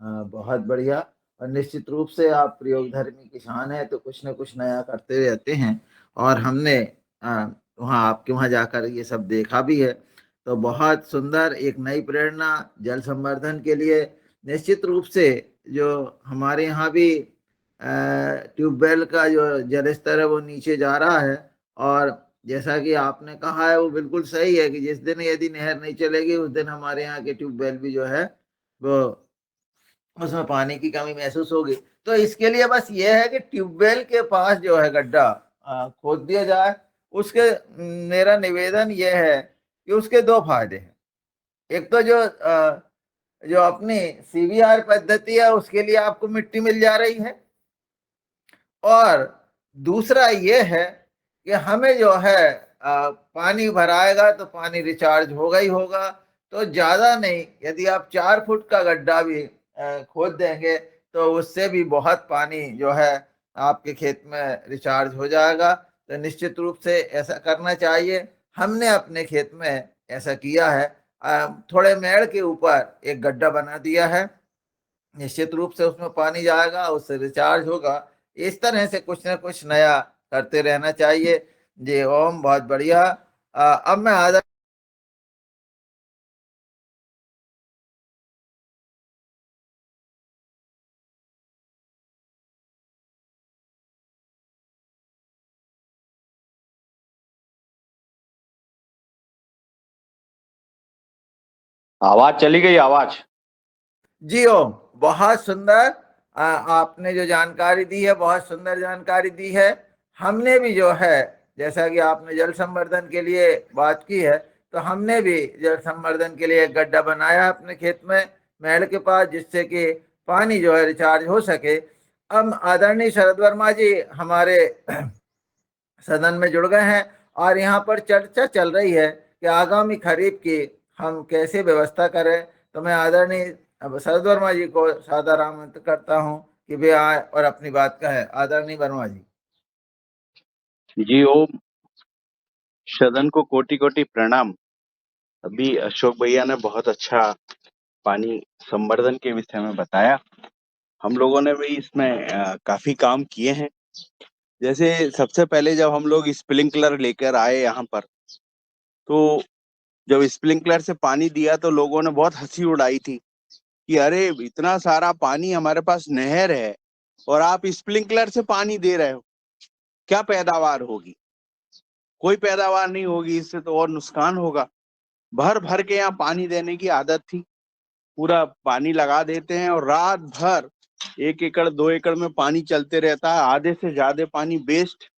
बहुत बढ़िया। और निश्चित रूप से आप प्रयोगधर्मी किसान हैं तो कुछ न कुछ नया करते रहते हैं, और हमने वहाँ आपके वहाँ जाकर ये सब देखा भी है। तो बहुत सुंदर, एक नई प्रेरणा जल संवर्धन के लिए। निश्चित रूप से जो हमारे यहाँ भी ट्यूबवेल का जो जल स्तर है वो नीचे जा रहा है, और जैसा कि आपने कहा है वो बिल्कुल सही है कि जिस दिन यदि नहर नहीं चलेगी उस दिन हमारे यहाँ के ट्यूबवेल भी जो है वो उसमें पानी की कमी महसूस होगी। तो इसके लिए बस ये है कि ट्यूबवेल के पास जो है गड्ढा खोद दिया जाए, उसके मेरा निवेदन यह है कि उसके दो फायदे हैं। एक तो जो अपनी सीवीआर पद्धति है उसके लिए आपको मिट्टी मिल जा रही है, और दूसरा ये है कि हमें जो है पानी भराएगा तो पानी रिचार्ज होगा ही होगा। तो ज्यादा नहीं, यदि आप 4 फुट का गड्ढा भी खोद देंगे तो उससे भी बहुत पानी जो है आपके खेत में रिचार्ज हो जाएगा। तो निश्चित रूप से ऐसा करना चाहिए। हमने अपने खेत में ऐसा किया है, थोड़े मेड़ के ऊपर एक गड्ढा बना दिया है, निश्चित रूप से उसमें पानी जाएगा, उससे रिचार्ज होगा। इस तरह से कुछ ना कुछ नया करते रहना चाहिए। जी ओम, बहुत बढ़िया। अब मैं आदर आवाज चली गई, आवाज। जी ओम, बहुत सुंदर। आपने जो जानकारी दी है बहुत सुंदर जानकारी दी है। हमने भी जो है, जैसा कि आपने जल संवर्धन के लिए बात की है, तो हमने भी जल संवर्धन के लिए एक गड्ढा बनाया है अपने खेत में मेड़ के पास, जिससे कि पानी जो है रिचार्ज हो सके। अब आदरणीय शरद वर्मा जी हमारे सदन में जुड़ गए हैं और यहाँ पर चर्चा चल रही है कि आगामी खरीफ की हम कैसे व्यवस्था करें। तो मैं आदरणीय शरद वर्मा जी को सादर आमंत्रित करता हूँ कि वे आए और अपनी बात कहें। आदरणीय वर्मा जी। जी ओम, सदन को कोटि कोटि प्रणाम। अभी अशोक भैया ने बहुत अच्छा पानी संवर्धन के विषय में बताया। हम लोगों ने भी इसमें काफी काम किए हैं। जैसे सबसे पहले जब हम लोग स्प्रिंकलर लेकर आए यहाँ पर, तो जब स्प्रिंकलर से पानी दिया तो लोगों ने बहुत हंसी उड़ाई थी कि अरे इतना सारा पानी, हमारे पास नहर है और आप स्प्रिंकलर से पानी दे रहे हो, क्या पैदावार होगी? कोई पैदावार नहीं होगी, इससे तो और नुकसान होगा। भर भर के यहाँ पानी देने की आदत थी, पूरा पानी लगा देते हैं और रात भर 1 एकड़ 2 एकड़ में पानी चलते रहता है। आधे से ज्यादा पानी वेस्ट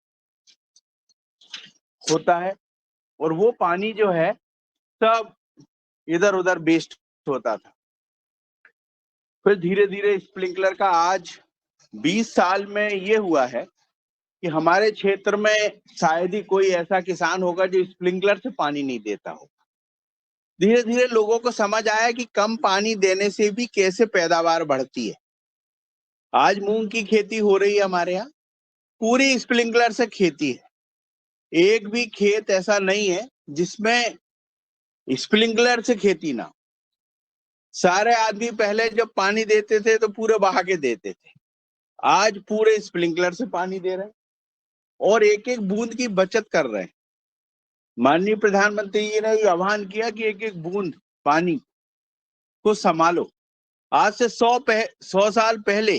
होता है और वो पानी जो है सब इधर उधर वेस्ट होता था। फिर धीरे धीरे स्प्रिंकलर का आज 20 साल में ये हुआ है कि हमारे क्षेत्र में शायद ही कोई ऐसा किसान होगा जो स्प्रिंकलर से पानी नहीं देता हो। धीरे धीरे लोगों को समझ आया कि कम पानी देने से भी कैसे पैदावार बढ़ती है। आज मूंग की खेती हो रही है हमारे यहाँ, पूरी स्प्रिंकलर से खेती है। एक भी खेत ऐसा नहीं है जिसमें स्प्रिंकलर से खेती ना। सारे आदमी पहले जब पानी देते थे तो पूरे बहा के देते थे, आज पूरे स्प्रिंकलर से पानी दे रहे हैं और एक एक बूंद की बचत कर रहे हैं। माननीय प्रधानमंत्री जी ने आह्वान किया कि एक एक बूंद पानी को संभालो। आज से 100 साल पहले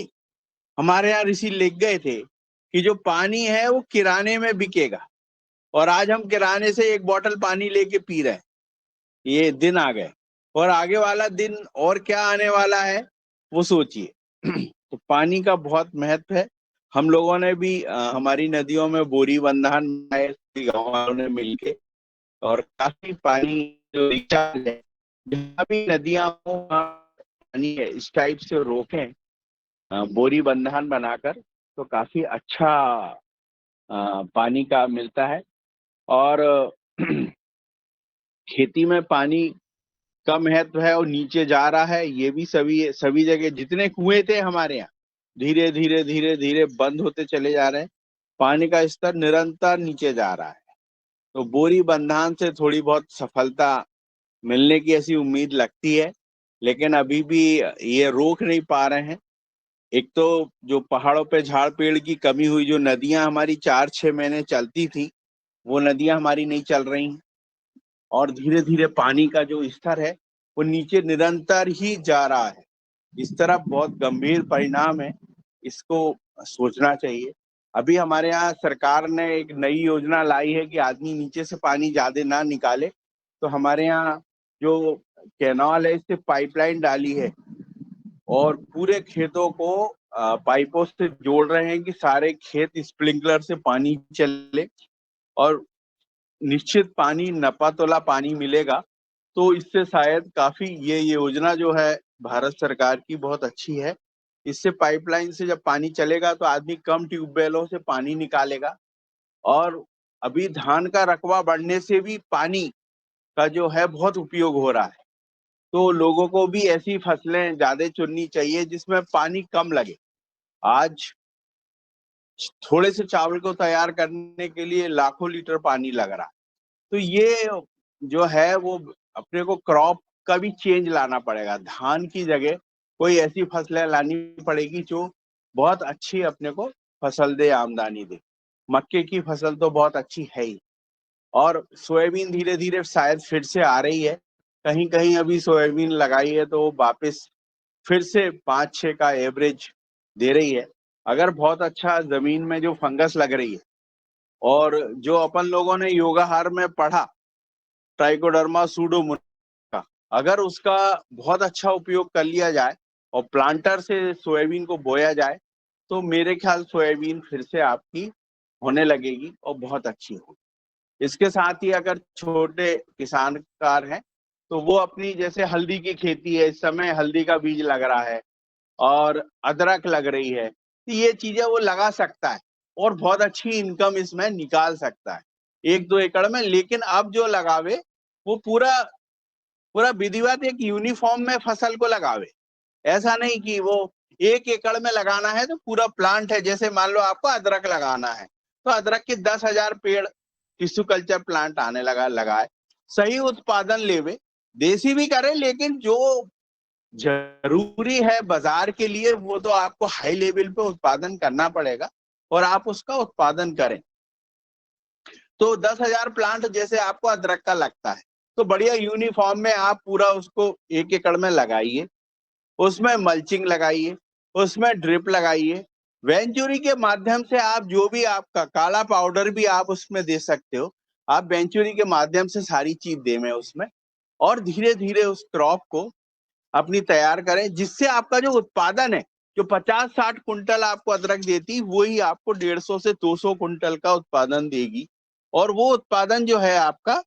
हमारे यहाँ ऋषि लिख गए थे कि जो पानी है वो किराने में बिकेगा, और आज हम किराने से 1 बॉटल पानी लेके पी रहे हैं। ये दिन आ गए और आगे वाला दिन और क्या आने वाला है वो सोचिए। तो पानी का बहुत महत्व है। हम लोगों ने भी हमारी नदियों में बोरी बंधान बनाए गाँव वालों ने मिलके, और काफी पानी जो रिचार्ज है, जहाँ भी नदियां हो पानी है इस टाइप से रोकें बोरी बंधान बनाकर, तो काफी अच्छा पानी का मिलता है। और खेती में पानी का महत्व है और नीचे जा रहा है। ये भी सभी जगह जितने कुएं थे हमारे यहाँ धीरे धीरे धीरे धीरे बंद होते चले जा रहे हैं। पानी का स्तर निरंतर नीचे जा रहा है। तो बोरी बंधान से थोड़ी बहुत सफलता मिलने की ऐसी उम्मीद लगती है, लेकिन अभी भी ये रोक नहीं पा रहे हैं। एक तो जो पहाड़ों पे झाड़ पेड़ की कमी हुई, जो नदियां हमारी 4-6 महीने चलती थी वो नदियां हमारी नहीं चल रही हैं, और धीरे धीरे पानी का जो स्तर है वो नीचे निरंतर ही जा रहा है। इस तरफ बहुत गंभीर परिणाम है, इसको सोचना चाहिए। अभी हमारे यहाँ सरकार ने एक नई योजना लाई है कि आदमी नीचे से पानी ज्यादा ना निकाले, तो हमारे यहाँ जो कैनाल है इससे पाइपलाइन डाली है और पूरे खेतों को पाइपों से जोड़ रहे हैं कि सारे खेत स्प्रिंकलर से पानी चले। और निश्चित पानी नपातोला पानी मिलेगा, तो इससे शायद काफी ये योजना जो है भारत सरकार की बहुत अच्छी है। इससे पाइपलाइन से जब पानी चलेगा तो आदमी कम ट्यूबवेलों से पानी निकालेगा, और अभी धान का रकबा बढ़ने से भी पानी का जो है बहुत उपयोग हो रहा है। तो लोगों को भी ऐसी फसलें ज्यादा चुननी चाहिए जिसमें पानी कम लगे। आज थोड़े से चावल को तैयार करने के लिए लाखों लीटर पानी लग रहा है। तो ये जो है वो अपने को क्रॉप का भी चेंज लाना पड़ेगा। धान की जगह कोई ऐसी फसलें लानी पड़ेगी जो बहुत अच्छी अपने को फसल दे, आमदनी दे। मक्के की फसल तो बहुत अच्छी है ही, और सोयाबीन धीरे धीरे शायद फिर से आ रही है। कहीं कहीं अभी सोयाबीन लगाई है तो वापस फिर से 5-6 का एवरेज दे रही है। अगर बहुत अच्छा जमीन में जो फंगस लग रही है, और जो अपन लोगों ने योगाहार में पढ़ा ट्राइकोडर्मा सूडोमोनास का, अगर उसका बहुत अच्छा उपयोग कर लिया जाए और प्लांटर से सोयाबीन को बोया जाए, तो मेरे ख्याल सोयाबीन फिर से आपकी होने लगेगी और बहुत अच्छी होगी। इसके साथ ही अगर छोटे किसानकार हैं तो वो अपनी, जैसे हल्दी की खेती है, इस समय हल्दी का बीज लग रहा है और अदरक लग रही है, तो ये चीजें वो लगा सकता है और बहुत अच्छी इनकम इसमें निकाल सकता है 1-2 एकड़ में। लेकिन अब जो लगावे वो पूरा विधिवत एक यूनिफॉर्म में फसल को लगावे। ऐसा नहीं कि वो 1 एकड़ में लगाना है तो पूरा प्लांट है। जैसे मान लो आपको अदरक लगाना है तो अदरक के 10,000 पेड़ टिश्यू कल्चर प्लांट आने लगाए, सही उत्पादन लेवे, देसी भी करे, लेकिन जो जरूरी है बाजार के लिए वो तो आपको हाई लेवल पे उत्पादन करना पड़ेगा और आप उसका उत्पादन करें। तो 10,000 प्लांट जैसे आपको अदरक का लगता है तो बढ़िया यूनिफॉर्म में आप पूरा उसको 1 एकड़ में लगाइए, उसमें मल्चिंग लगाइए, उसमें ड्रिप लगाइए, वेंचुरी के माध्यम से आप जो भी आपका काला पाउडर भी आप उसमें दे सकते हो, आप वेंचुरी के माध्यम से सारी चीज दें उसमें, और धीरे धीरे उस क्रॉप को अपनी तैयार करें, जिससे आपका जो उत्पादन है, जो 50-60 कुंटल आपको अदरक देती, वही आपको 150 से 200 कुंटल का उत्पादन देगी, और वो उत्पादन जो है आपका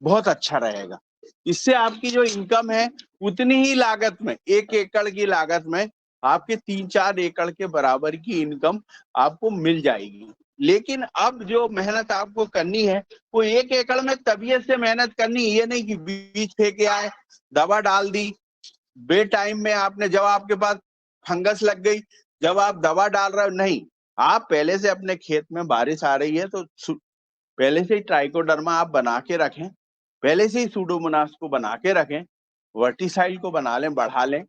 बहुत अच्छा रहेगा। इससे आपकी जो इनकम है उतनी ही लागत में, 1 एकड़ की लागत में आपके 3-4 एकड़ के बराबर की इनकम आपको मिल जाएगी। लेकिन अब जो मेहनत आपको करनी है वो 1 एकड़ में तबीयत से मेहनत करनी, ये नहीं कि बीज फेंके आए, दवा डाल दी, बे टाइम में आपने, जब आपके पास फंगस लग गई, जब आप दवा डाल रहे हो, नहीं, आप पहले से अपने खेत में बारिश आ रही है तो पहले से ही ट्राइकोडर्मा आप बना के रखें, पहले से ही सूडोमोनास को बना के रखें, वर्टिसाइड को बना लें, बढ़ा लें।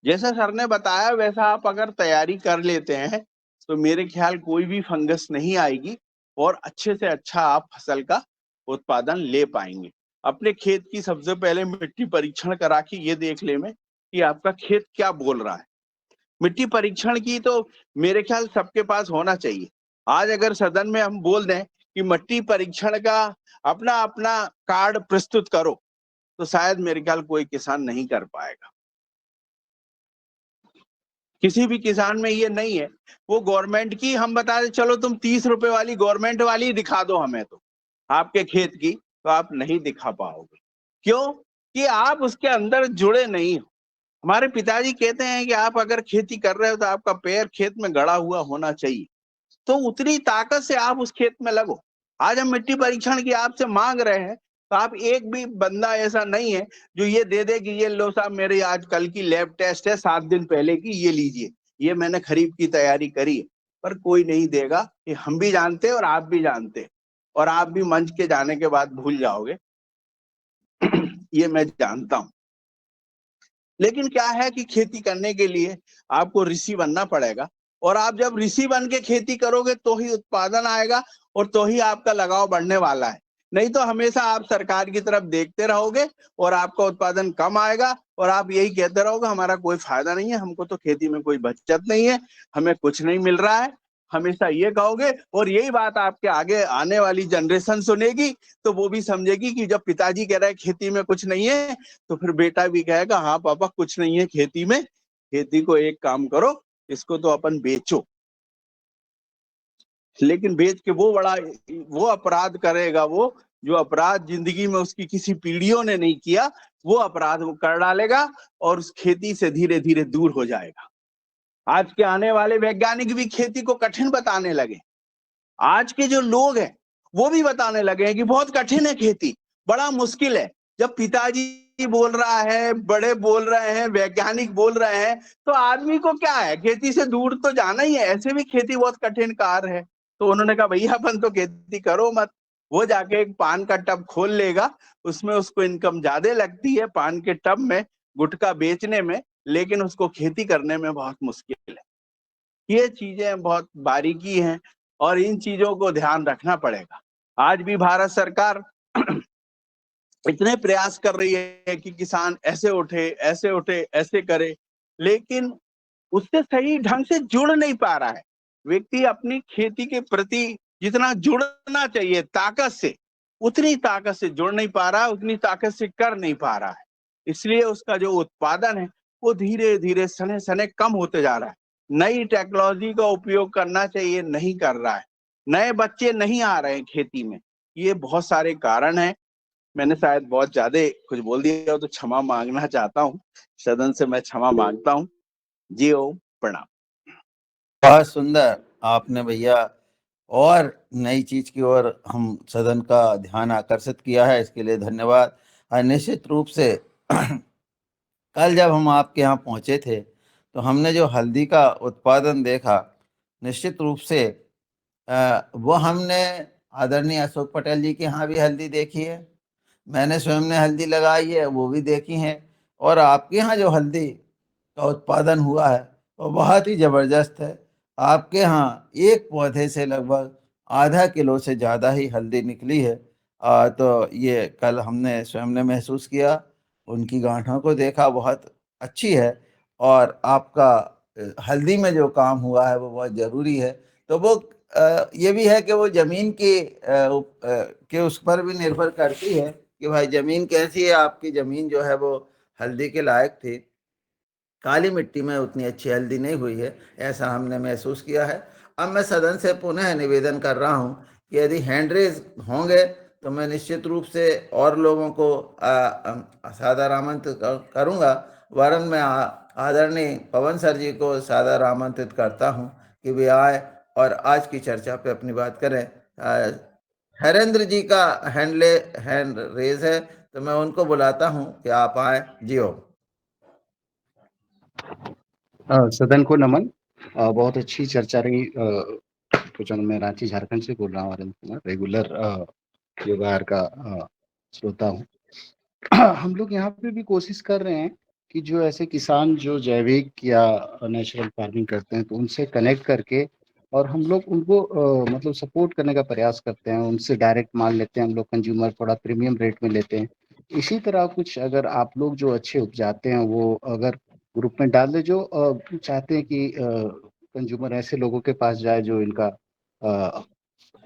जैसा सर ने बताया वैसा आप अगर तैयारी कर लेते हैं तो मेरे ख्याल कोई भी फंगस नहीं आएगी और अच्छे से अच्छा आप फसल का उत्पादन ले पाएंगे। अपने खेत की सबसे पहले मिट्टी परीक्षण करा के ये देख ले में कि आपका खेत क्या बोल रहा है। मिट्टी परीक्षण की तो मेरे ख्याल सबके पास होना चाहिए। आज अगर सदन में हम बोल दें कि मिट्टी परीक्षण का अपना अपना कार्ड प्रस्तुत करो, तो शायद मेरे ख्याल कोई किसान नहीं कर पाएगा। किसी भी किसान में ये नहीं है। वो गवर्नमेंट की हम बता दें, चलो तुम 30 रुपए वाली गवर्नमेंट वाली दिखा दो हमें, तो आपके खेत की तो आप नहीं दिखा पाओगे। क्यों? कि आप उसके अंदर जुड़े नहीं हो। हमारे पिताजी कहते हैं कि आप अगर खेती कर रहे हो तो आपका पैर खेत में गड़ा हुआ होना चाहिए, तो उतनी ताकत से आप उस खेत में लगो। आज हम मिट्टी परीक्षण की आपसे मांग रहे हैं, तो आप एक भी बंदा ऐसा नहीं है जो ये दे दे कि ये लो साहब मेरी आज कल की लैब टेस्ट है 7 दिन पहले की, ये लीजिए, ये मैंने खरीफ की तैयारी करी है। पर कोई नहीं देगा, ये हम भी जानते हैं और आप भी जानते हैं, और आप भी मंच के जाने के बाद भूल जाओगे ये मैं जानता हूं। लेकिन क्या है कि खेती करने के लिए आपको ऋषि बनना पड़ेगा, और आप जब ऋषि बन के खेती करोगे तो ही उत्पादन आएगा और तो ही आपका लगाव बढ़ने वाला है। नहीं तो हमेशा आप सरकार की तरफ देखते रहोगे और आपका उत्पादन कम आएगा और आप यही कहते रहोगे हमारा कोई फायदा नहीं है, हमको तो खेती में कोई बचत नहीं है, हमें कुछ नहीं मिल रहा है, हमेशा ये कहोगे। और यही बात आपके आगे आने वाली जनरेशन सुनेगी तो वो भी समझेगी कि जब पिताजी कह रहे हैं खेती में कुछ नहीं है, तो फिर बेटा भी कहेगा हाँ पापा कुछ नहीं है खेती में, खेती को एक काम करो, इसको तो अपन बेचो। लेकिन बेच के वो अपराध करेगा वो जो अपराध जिंदगी में उसकी किसी पीढ़ियों ने नहीं किया, वो अपराध वो कर डालेगा और उस खेती से धीरे धीरे दूर हो जाएगा। आज के आने वाले वैज्ञानिक भी खेती को कठिन बताने लगे। आज के जो लोग हैं वो भी बताने लगे हैं कि बहुत कठिन है खेती, बड़ा मुश्किल है। जब पिताजी बोल रहा है, बड़े बोल रहे हैं, वैज्ञानिक बोल रहे हैं, तो आदमी को क्या है, खेती से दूर तो जाना ही है। ऐसे भी खेती बहुत कठिन कार्य है। तो उन्होंने कहा भैया अपन तो खेती करो मत। वो जाके एक पान का टब खोल लेगा, उसमें उसको इनकम ज्यादा लगती है पान के टब में गुटखा बेचने में, लेकिन उसको खेती करने में बहुत मुश्किल है। ये चीजें बहुत बारीकी हैं और इन चीजों को ध्यान रखना पड़ेगा। आज भी भारत सरकार इतने प्रयास कर रही है कि किसान ऐसे उठे, ऐसे उठे, ऐसे करे, लेकिन उससे सही ढंग से जुड़ नहीं पा रहा है। व्यक्ति अपनी खेती के प्रति जितना जुड़ना चाहिए ताकत से, उतनी ताकत से जुड़ नहीं पा रहा है, उतनी ताकत से कर नहीं पा रहा है। इसलिए उसका जो उत्पादन है वो धीरे धीरे सने सने कम होते जा रहा है। नई टेक्नोलॉजी का उपयोग करना चाहिए, नहीं कर रहा है। नए बच्चे नहीं आ रहे हैं खेती में। ये बहुत सारे कारण हैं। मैंने शायद बहुत ज्यादा कुछ बोल दिया हो तो क्षमा मांगना चाहता हूँ, सदन से मैं क्षमा मांगता हूँ। जी ओम, प्रणाम। बहुत सुंदर आपने भैया और नई चीज की ओर हम सदन का ध्यान आकर्षित किया है, इसके लिए धन्यवाद। और निश्चित रूप से कल जब हम आपके यहाँ पहुँचे थे तो हमने जो हल्दी का उत्पादन देखा, निश्चित रूप से वो हमने आदरणीय अशोक पटेल जी के यहाँ भी हल्दी देखी है, मैंने स्वयं ने हल्दी लगाई है, वो भी देखी है। और आपके यहाँ जो हल्दी का उत्पादन हुआ है वो बहुत ही ज़बरदस्त है। आपके यहाँ एक पौधे से लगभग आधा किलो से ज़्यादा ही हल्दी निकली है। तो ये कल हमने स्वयं ने महसूस किया, उनकी गांठों को देखा, बहुत अच्छी है। और आपका हल्दी में जो काम हुआ है वो बहुत ज़रूरी है। तो वो ये भी है कि वो ज़मीन के उस पर भी निर्भर करती है कि भाई ज़मीन कैसी है। आपकी ज़मीन जो है वो हल्दी के लायक थी, काली मिट्टी में उतनी अच्छी हल्दी नहीं हुई है, ऐसा हमने महसूस किया है। अब मैं सदन से पुनः निवेदन कर रहा हूं कि यदि हैंड रेज होंगे तो मैं निश्चित रूप से और लोगों को सादर आमंत्रित करूंगा। वरन मैं आदरणीय पवन सर जी को सादर आमंत्रित करता हूं कि वे आए और आज की चर्चा पे अपनी बात करें। हरेंद्र जी का हैंड रेज है, तो मैं उनको बुलाता हूं कि आप आए। जियो। सदन को नमन। बहुत अच्छी चर्चा रही। मैं रांची झारखंड से बोल रहा हूँ, आनंद कुमार, रेगुलर योगार का श्रोता हूँ। हम लोग यहाँ पे भी कोशिश कर रहे हैं कि जो ऐसे किसान जो जैविक या नेचुरल फार्मिंग करते हैं तो उनसे कनेक्ट करके और हम लोग उनको मतलब सपोर्ट करने का प्रयास करते हैं। उनसे डायरेक्ट माल लेते हैं हम लोग, कंज्यूमर थोड़ा प्रीमियम रेट में लेते हैं। इसी तरह कुछ अगर आप लोग जो अच्छे उपजाते हैं वो अगर ग्रुप में डाल दे, जो चाहते हैं कि कंज्यूमर ऐसे लोगों के पास जाए जो इनका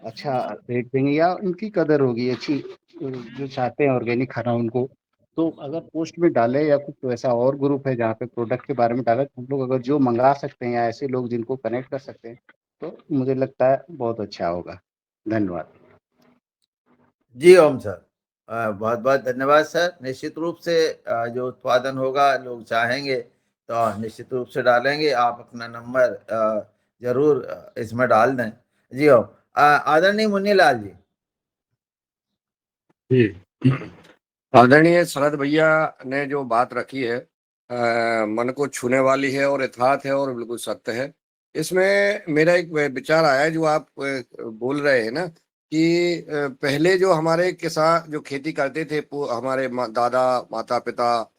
अच्छा रेट देंगे या उनकी कदर होगी अच्छी, जो चाहते हैं ऑर्गेनिक खाना उनको। तो अगर पोस्ट में डाले या कुछ वैसा और ग्रुप है जहाँ पे प्रोडक्ट के बारे में डाले, तो हम लोग अगर जो मंगा सकते हैं या ऐसे लोग जिनको कनेक्ट कर सकते हैं तो मुझे लगता है बहुत अच्छा होगा। धन्यवाद। जी ओम सर, बहुत बहुत धन्यवाद सर। निश्चित रूप से जो उत्पादन होगा लोग चाहेंगे तो निश्चित रूप से डालेंगे। आप अपना नंबर जरूर इसमें डाल दें। जी ओम। आदरणीय मुन्नीलाल जी। जी, आदरणीय शरद भैया ने जो बात रखी है मन को छूने वाली है और यथार्थ है और बिल्कुल सत्य है। इसमें मेरा एक विचार आया जो आप बोल रहे हैं ना कि पहले जो हमारे किसान जो खेती करते थे, हमारे दादा माता पिता,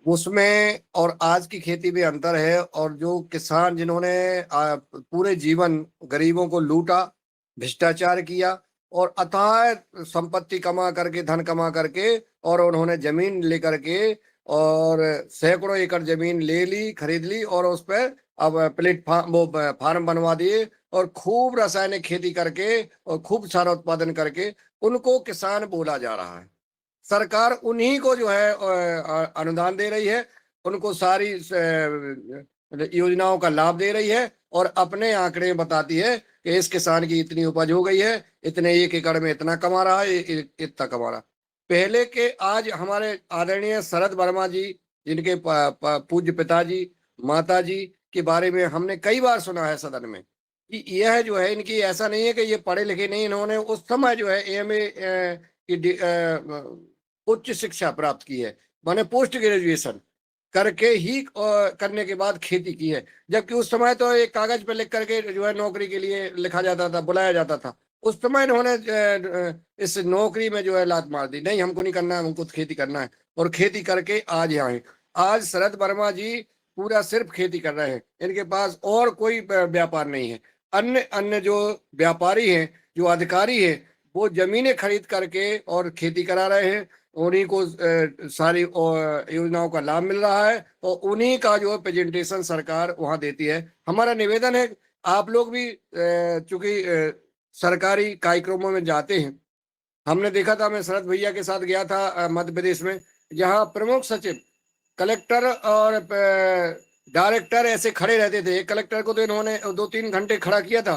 उसमें और आज की खेती में अंतर है। और जो किसान जिन्होंने पूरे जीवन गरीबों को लूटा, भ्रष्टाचार किया और अथाह संपत्ति कमा करके, धन कमा करके, और उन्होंने जमीन लेकर के और सैकड़ों एकड़ जमीन ले ली, खरीद ली और उस पर अब प्लेटफार्म वो फार्म बनवा दिए और खूब रासायनिक खेती करके और खूब सारा उत्पादन करके उनको किसान बोला जा रहा है। सरकार उन्हीं को जो है अनुदान दे रही है, उनको सारी योजनाओं का लाभ दे रही है और अपने आंकड़े बताती है कि इस किसान की इतनी उपज हो गई है, इतने 1 एकड़ में इतना कमा रहा है, इतना कमा रहा। पहले के आज हमारे आदरणीय शरद वर्मा जी, जिनके पूज्य पिताजी माता जी के बारे में हमने कई बार सुना है सदन में कि यह जो है इनकी, ऐसा नहीं है कि ये पढ़े लिखे नहीं, इन्होंने उस समय जो है एमए की उच्च शिक्षा प्राप्त की है, माने पोस्ट ग्रेजुएशन करके ही करने के बाद खेती की है। जबकि उस समय तो एक कागज पे लिख करके जो है नौकरी के लिए लिखा जाता था, बुलाया जाता था। उस समय इन्होंने इस नौकरी में जो है लात मार दी, नहीं हमको नहीं करना है, हमको तो खेती करना है, और खेती करके आज यहाँ है। आज शरद वर्मा जी पूरा सिर्फ खेती कर रहे हैं, इनके पास और कोई व्यापार नहीं है। अन्य अन्य जो व्यापारी हैं, जो अधिकारी हैं, वो जमीनें खरीद करके और खेती करा रहे हैं, उन्हीं को सारी योजनाओं का लाभ मिल रहा है और उन्हीं का जो है प्रेजेंटेशन सरकार वहां देती है। हमारा निवेदन है, आप लोग भी चूंकि सरकारी कार्यक्रमों में जाते हैं, हमने देखा था, मैं शरद भैया के साथ गया था मध्य प्रदेश में, जहाँ प्रमुख सचिव, कलेक्टर और डायरेक्टर ऐसे खड़े रहते थे। कलेक्टर को तो इन्होंने 2-3 घंटे खड़ा किया था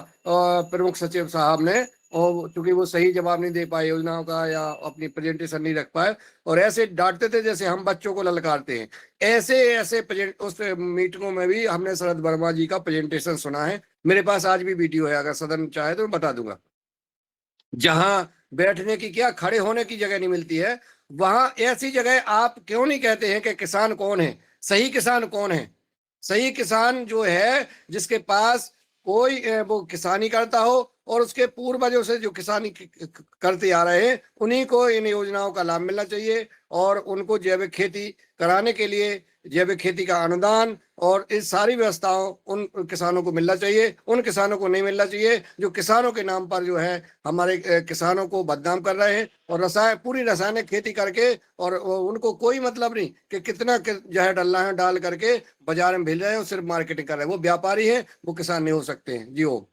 प्रमुख सचिव साहब ने, और चूंकि वो सही जवाब नहीं दे पाए योजनाओं का या अपनी प्रेजेंटेशन नहीं रख पाए, और ऐसे डांटते थे जैसे हम बच्चों को ललकारते हैं। ऐसे ऐसे उस मीटिंगों में भी हमने शरद वर्मा जी का प्रेजेंटेशन सुना है। मेरे पास आज भी वीडियो है, अगर सदन चाहे तो मैं बता दूंगा। जहां बैठने की क्या, खड़े होने की जगह नहीं मिलती है, वहां ऐसी जगह आप क्यों नहीं कहते हैं कि किसान कौन है, सही किसान कौन है? सही किसान जो है जिसके पास कोई वो किसानी करता हो और उसके पूर्वजों से जो किसानी करते आ रहे हैं, उन्हीं को इन योजनाओं का लाभ मिलना चाहिए और उनको जैविक खेती कराने के लिए जैविक खेती का अनुदान और इस सारी व्यवस्थाओं उन किसानों को मिलना चाहिए। उन किसानों को नहीं मिलना चाहिए जो किसानों के नाम पर जो है हमारे किसानों को बदनाम कर रहे हैं और पूरी रासायनिक खेती करके, और उनको कोई मतलब नहीं कि कितना जहर डालना है, डाल करके बाजार में भेज रहे हैं और सिर्फ मार्केटिंग कर रहे हैं। वो व्यापारी हैं, वो किसान नहीं हो सकते हैं। जी ओम।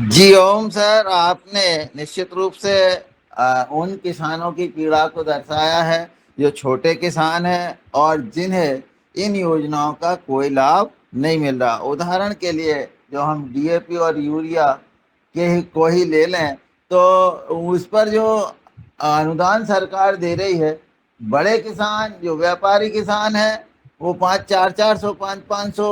जी ओम सर, आपने निश्चित रूप से उन किसानों की पीड़ा को दर्शाया है जो छोटे किसान हैं और जिन्हें इन योजनाओं का कोई लाभ नहीं मिल रहा। उदाहरण के लिए जो हम डीएपी और यूरिया को ही ले लें तो उस पर जो अनुदान सरकार दे रही है, बड़े किसान जो व्यापारी किसान है वो 400 500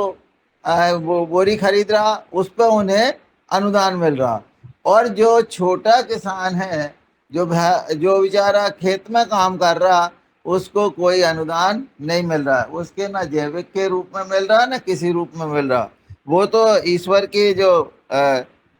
वो बोरी खरीद रहा, उस पर उन्हें अनुदान मिल रहा। और जो छोटा किसान है, जो बेचारा खेत में काम कर रहा, उसको कोई अनुदान नहीं मिल रहा। उसके ना जैविक के रूप में मिल रहा, ना किसी रूप में मिल रहा। वो तो ईश्वर की जो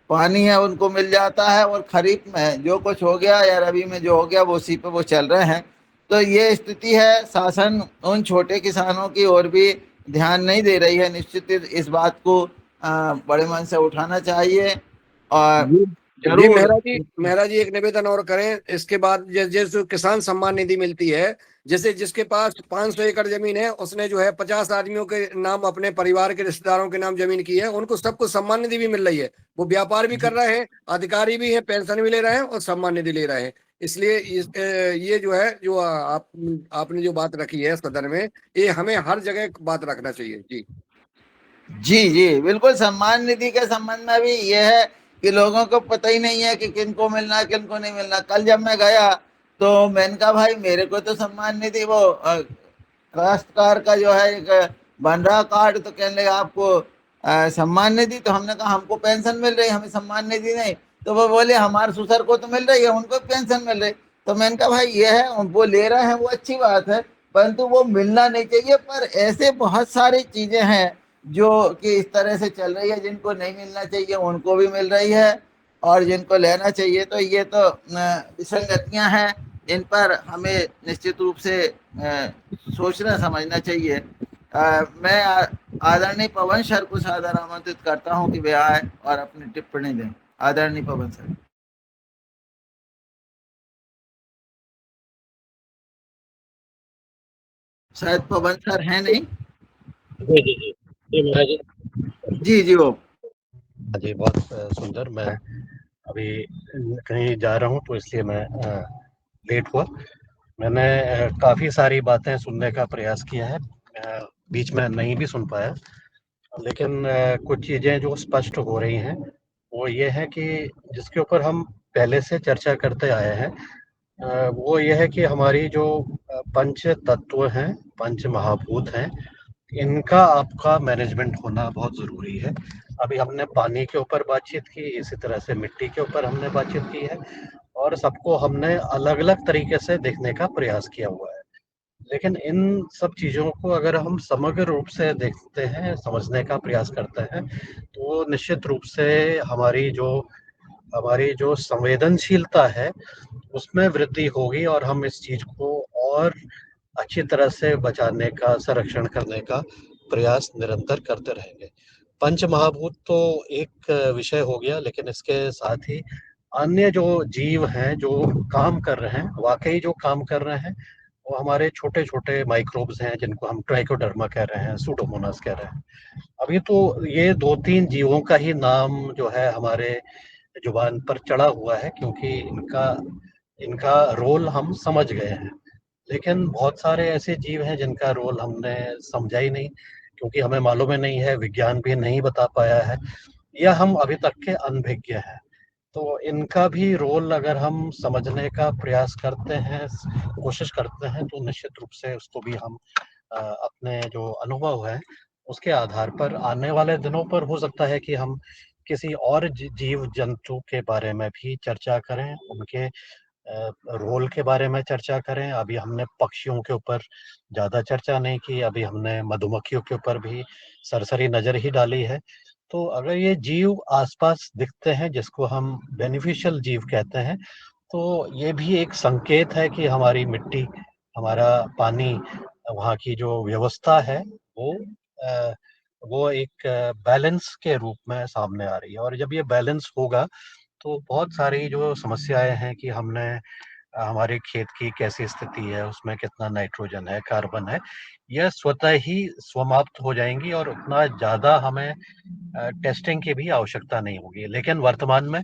पानी है उनको मिल जाता है, और खरीफ में जो कुछ हो गया या रबी में जो हो गया वो उसी पे वो चल रहे हैं। तो ये स्थिति है। शासन उन छोटे किसानों की ओर भी ध्यान नहीं दे रही है। निश्चित इस बात को बड़े मन से उठाना चाहिए। और जी मेहरा जी एक निवेदन और करें इसके बाद। जैसे किसान सम्मान निधि मिलती है, जैसे जिसके पास 500 एकड़ जमीन है, उसने जो है 50 आदमियों के नाम, अपने परिवार के रिश्तेदारों के नाम जमीन की है, उनको सबको सम्मान निधि भी मिल रही है। वो व्यापार भी कर रहे हैं, अधिकारी भी हैं, पेंशन भी ले रहे हैं और सम्मान निधि ले रहे हैं। इसलिए ये जो है, जो आपने जो बात रखी है सदन में, ये हमें हर जगह बात रखना चाहिए। जी जी जी बिल्कुल। सम्मान निधि के संबंध में भी ये है कि लोगों को पता ही नहीं है कि किनको मिलना है किनको नहीं मिलना। कल जब मैं गया तो मैंने कहा भाई मेरे को तो सम्मान निधि वो काश्तकार का जो है एक बन रहा कार्ड, तो कहने लगे आपको सम्मान निधि। तो हमने कहा हमको पेंशन मिल रही, हमें सम्मान निधि नहीं। तो वो बोले हमारे ससुर को तो मिल रही है, उनको पेंशन मिल रही। तो मैंने कहा भाई ये है, वो ले रहे हैं वो अच्छी बात है, परंतु वो मिलना नहीं चाहिए। पर ऐसे बहुत सारी चीजें हैं जो कि इस तरह से चल रही है, जिनको नहीं मिलना चाहिए उनको भी मिल रही है, और जिनको लेना चाहिए। तो ये तो विसंगतियां हैं, इन पर हमें निश्चित रूप से सोचना समझना चाहिए। मैं आदरणीय पवन सर को सादर आमंत्रित करता हूं कि वे आए और अपनी टिप्पणी दें। आदरणीय पवन सर। शायद पवन सर हैं नहीं। जी जी जी जी महाराज जी। जी जी वो जी बहुत सुंदर। मैं अभी कहीं जा रहा हूँ तो इसलिए मैं लेट हुआ। मैंने काफ़ी सारी बातें सुनने का प्रयास किया है। बीच में नहीं भी सुन पाया, लेकिन कुछ चीज़ें जो स्पष्ट हो रही हैं वो ये है कि जिसके ऊपर हम पहले से चर्चा करते आए हैं, वो ये है कि हमारी जो पंच तत्व हैं, पंच महाभूत हैं, इनका आपका मैनेजमेंट होना बहुत ज़रूरी है। अभी हमने पानी के ऊपर बातचीत की, इसी तरह से मिट्टी के ऊपर हमने बातचीत की है और सबको हमने अलग-अलग तरीके से देखने का प्रयास किया हुआ है। लेकिन इन सब चीज़ों को अगर हम समग्र रूप से देखते हैं, समझने का प्रयास करते हैं, तो निश्चित रूप से हमारी जो संवेदनशीलता है, उसमें वृद्धि होगी और हम इस चीज़ को और अच्छी तरह से बचाने का, संरक्षण करने का प्रयास निरंतर करते रहेंगे। पंच महाभूत तो एक विषय हो गया, लेकिन इसके साथ ही अन्य जो जीव हैं, जो काम कर रहे हैं, वाक़ई जो काम कर रहे हैं, वो हमारे छोटे-छोटे माइक्रोब्स हैं, जिनको हम ट्राइकोडर्मा कह रहे हैं, सूडोमोनास कह रहे हैं। अभी तो ये 2-3 जीवों का ही नाम जो है हमारे ज़ुबान पर चढ़ा हुआ है, क्योंकि इनका इनका रोल हम समझ गए हैं। लेकिन बहुत सारे ऐसे जीव हैं जिनका रोल हमने समझा ही नहीं, क्योंकि हमें मालूम ही नहीं है, विज्ञान भी नहीं बता पाया है या हम अभी तक के अनभिज्ञ हैं। तो इनका भी रोल अगर हम समझने का प्रयास करते हैं, कोशिश करते हैं, तो निश्चित रूप से उसको भी हम अपने जो अनुभव है, उसके आधार पर आने वाले दिनों पर हो सकता है कि हम किसी और जीव जंतु के बारे में भी चर्चा करें, उनके रोल के बारे में चर्चा करें। अभी हमने पक्षियों के ऊपर ज़्यादा चर्चा नहीं की, अभी हमने मधुमक्खियों के ऊपर भी सरसरी नज़र ही डाली है। तो अगर ये जीव आस-पास दिखते हैं, जिसको हम बेनिफिशियल जीव कहते हैं, तो ये भी एक संकेत है कि हमारी मिट्टी, हमारा पानी, वहाँ की जो व्यवस्था है, अ, वो एक बैलेंस के रूप में सामने आ रही है और जब ये बैलेंस होगा, तो बहुत सारी जो समस्याएँ हैं कि हमने हमारे खेत की कैसी स्थिति है, उसमें कितना नाइट्रोजन है, कार्बन है, यह स्वतः ही समाप्त हो जाएँगी और उतना ज़्यादा हमें टेस्टिंग की भी आवश्यकता नहीं होगी। लेकिन वर्तमान में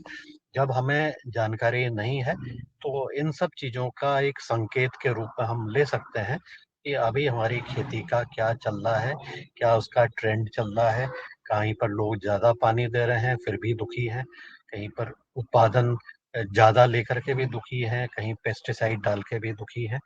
जब हमें जानकारी नहीं है, तो इन सब चीज़ों का एक संकेत के रूप में हम ले सकते हैं कि अभी हमारी खेती का क्या चल रहा है, क्या उसका ट्रेंड चल रहा है, कहीं पर लोग ज़्यादा पानी दे रहे हैं, फिर भी दुखी हैं, कहीं पर उत्पादन ज़्यादा लेकर के भी दुखी हैं, कहीं पेस्टिसाइड डाल के भी दुखी हैं।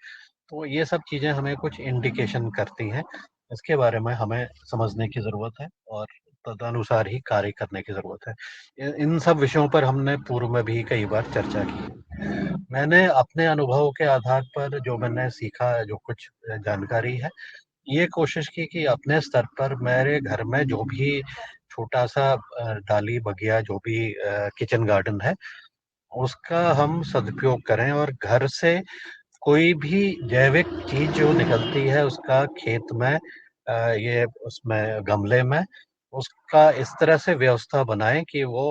तो ये सब चीज़ें हमें कुछ इंडिकेशन करती हैं, इसके बारे में हमें समझने की ज़रूरत है और तदनुसार ही कार्य करने की ज़रूरत है। इन सब विषयों पर हमने पूर्व में भी कई बार चर्चा की है। मैंने अपने अनुभव के आधार पर जो मैंने सीखा, जो कुछ जानकारी है, ये कोशिश की कि अपने स्तर पर मेरे घर में जो भी छोटा-सा डाली बगिया जो भी किचन गार्डन है, उसका हम सदुपयोग करें और घर से कोई भी जैविक चीज़ जो निकलती है उसका खेत में ये उसमें गमले में उसका इस तरह से व्यवस्था बनाएँ कि वो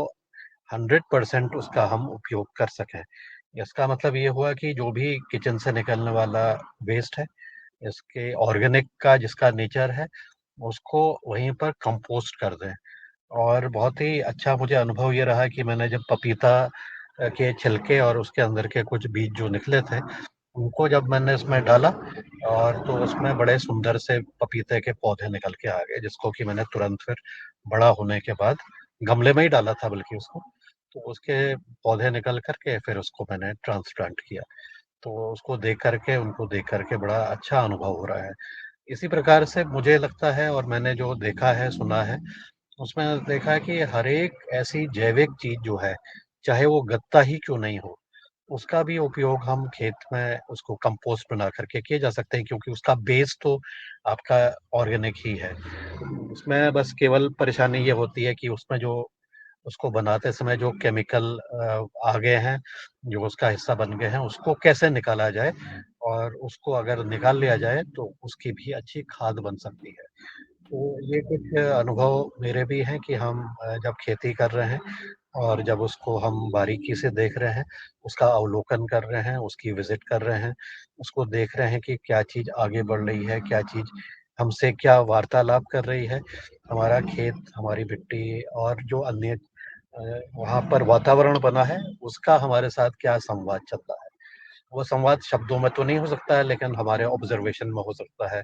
100% उसका हम उपयोग कर सकें। इसका मतलब ये हुआ कि जो भी किचन से निकलने वाला वेस्ट है, इसके ऑर्गेनिक का जिसका नेचर है, उसको वहीं पर कंपोस्ट कर दें। और बहुत ही अच्छा मुझे अनुभव ये रहा कि मैंने जब पपीता के छिलके और उसके अंदर के कुछ बीज जो निकले थे, उनको जब मैंने इसमें डाला और तो उसमें बड़े सुंदर से पपीते के पौधे निकल के आ गए, जिसको कि मैंने तुरंत फिर बड़ा होने के बाद गमले में ही डाला था बल्कि उसको, तो उसके पौधे निकल कर के फिर उसको मैंने ट्रांसप्लांट किया। तो उसको देख कर के, उनको देख कर के बड़ा अच्छा अनुभव हो रहा है। इसी प्रकार से मुझे लगता है और मैंने जो देखा है, सुना है, उसमें देखा है कि हर एक ऐसी जैविक चीज़ जो है, चाहे वो गत्ता ही क्यों नहीं हो, उसका भी उपयोग हम खेत में उसको कंपोस्ट बना करके किए जा सकते हैं क्योंकि उसका बेस तो आपका ऑर्गेनिक ही है। उसमें बस केवल परेशानी ये होती है कि उसमें जो उसको बनाते समय जो केमिकल आ गए हैं, जो उसका हिस्सा बन गए हैं, उसको कैसे निकाला जाए और उसको अगर निकाल लिया जाए, तो उसकी भी अच्छी खाद बन सकती है। तो ये कुछ अनुभव मेरे भी हैं कि हम जब खेती कर रहे हैं और जब उसको हम बारीकी से देख रहे हैं, उसका अवलोकन कर रहे हैं, उसकी विज़िट कर रहे हैं, उसको देख रहे हैं कि क्या चीज़ आगे बढ़ रही है, क्या चीज़ हमसे क्या वार्तालाप कर रही है, हमारा खेत, हमारी मिट्टी और जो अन्य वहाँ पर वातावरण बना है, उसका हमारे साथ क्या संवाद चल रहा है। वो संवाद शब्दों में तो नहीं हो सकता है, लेकिन हमारे ऑब्ज़र्वेशन में हो सकता है।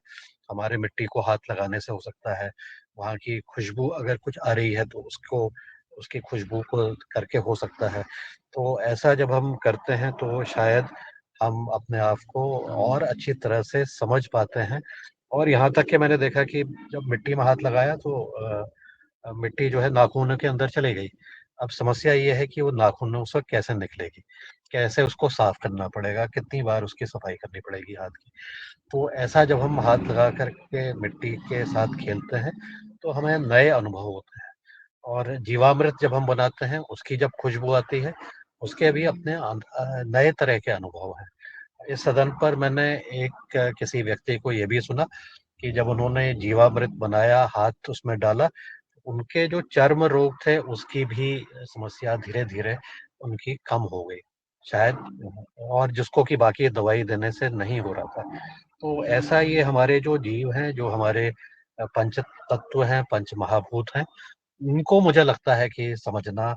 हमारे मिट्टी को हाथ लगाने से हो सकता है, वहाँ की खुशबू अगर कुछ आ रही है तो उसको उसकी खुशबू को करके हो सकता है। तो ऐसा जब हम करते हैं तो शायद हम अपने आप को और अच्छी तरह से समझ पाते हैं। और यहाँ तक कि मैंने देखा कि जब मिट्टी में हाथ लगाया तो मिट्टी जो है नाखूनों के अंदर चली गई। अब समस्या ये है कि वो नाखूनों से कैसे निकलेगी? कैसे उसको साफ करना पड़ेगा? कितनी बार उसकी सफाई करनी पड़ेगी हाथ की? तो ऐसा जब हम हाथ लगा कर के मिट्टी के साथ खेलते हैं, तो हमें नए अनुभव होते हैं। और जीवामृत जब हम बनाते हैं, उसकी जब खुशबू आती है, उसके भी अपने नए तरह के अनुभव हैं। इस सदन पर मैंने एक किसी व्यक्ति को ये भी सुना कि जब उन्होंने जीवामृत बनाया, हाथ उसमें डाला, उनके जो चर्म रोग थे, उसकी भी समस्या धीरे-धीरे उनकी कम हो गई। शायद और जिसको कि बाकी दवाई देने से नहीं हो रहा था। तो ऐसा ये हमारे जो जीव हैं, जो हमारे पंच तत्व हैं, पंच महाभूत हैं, इनको मुझे लगता है कि समझना,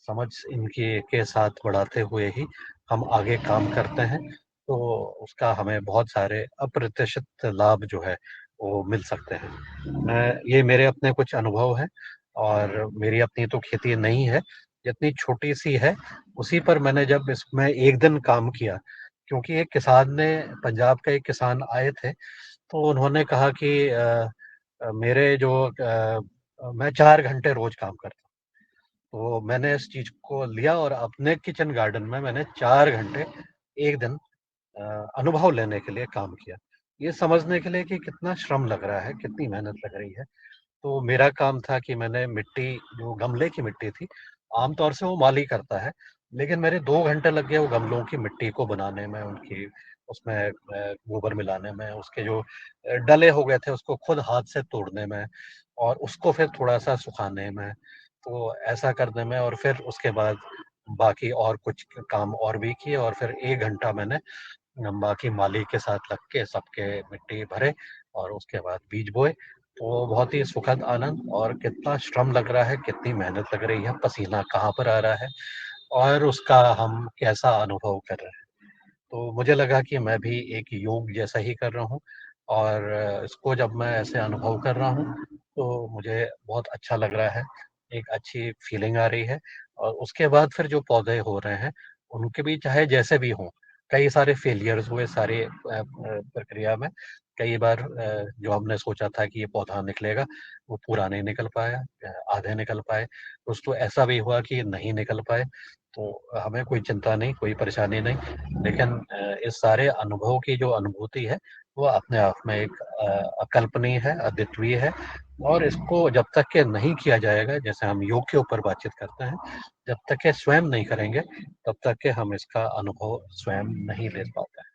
समझ इनकी के साथ बढ़ाते हुए ही हम आगे काम करते हैं, तो उसका हमें बहुत सारे अप्रत्याशित लाभ जो है, वो मिल सकते हैं। ये मेरे अपने कुछ अनुभव हैं और मेरी अपनी तो खेती नहीं है, जितनी छोटी-सी है, उसी पर मैंने जब इसमें 1 दिन काम किया, क्योंकि एक किसान ने पंजाब का एक किसान आए थे, तो उन्होंने कहा कि मेरे जो मैं 4 घंटे रोज़ काम करता हूँ। तो मैंने इस चीज़ को लिया और अपने किचन गार्डन में मैंने 4 घंटे 1 दिन अनुभव लेने के लिए काम किया। ये समझने के लिए कि कितना श्रम लग रहा है, कितनी मेहनत लग रही है। तो मेरा काम था कि मैंने मिट्टी जो गमले की मिट्टी थी, आम तौर से वो माली करता है, लेकिन मेरे 2 घंटे लग गए वो गमलों की मिट्टी को बनाने में, उनकी उसमें गोबर मिलाने में, उसके जो डले हो गए थे उसको खुद हाथ से तोड़ने में और उसको फिर थोड़ा-सा सुखाने में। तो ऐसा करने में और फिर उसके बाद बाकी और कुछ काम और भी किए और फिर 1 घंटा मैंने बाकी माली के साथ लग के सबके मिट्टी भरे और उसके बाद बीज बोए। तो बहुत ही सुखद आनंद और कितना श्रम लग रहा है, कितनी मेहनत लग रही है, पसीना कहाँ पर आ रहा है और उसका हम कैसा अनुभव कर रहे हैं। तो मुझे लगा कि मैं भी एक योग जैसा ही कर रहा हूँ और इसको जब मैं ऐसे अनुभव कर रहा हूँ, तो मुझे बहुत अच्छा लग रहा है, एक अच्छी फीलिंग आ रही है और उसके बाद फिर जो पौधे हो रहे हैं, उनके भी चाहे जैसे भी हों, कई सारे फेलियर्स हुए सारे प्रक्रिया में। कई बार जो हमने सोचा था कि ये पौधा निकलेगा, वो पूरा नहीं निकल पाया, आधे निकल पाए। कुछ तो ऐसा भी हुआ कि नहीं निकल पाए, तो हमें कोई चिंता नहीं, कोई परेशानी नहीं। लेकिन इस सारे अनुभव की जो अनुभूति है, वो अपने आप में एक अकल्पनीय है, अद्वितीय है और इसको जब तक के नहीं किया जाएगा, जैसे हम योग के ऊपर बातचीत करते हैं, जब तक के स्वयं नहीं करेंगे, तब तक के हम इसका अनुभव स्वयं नहीं ले पाते हैं।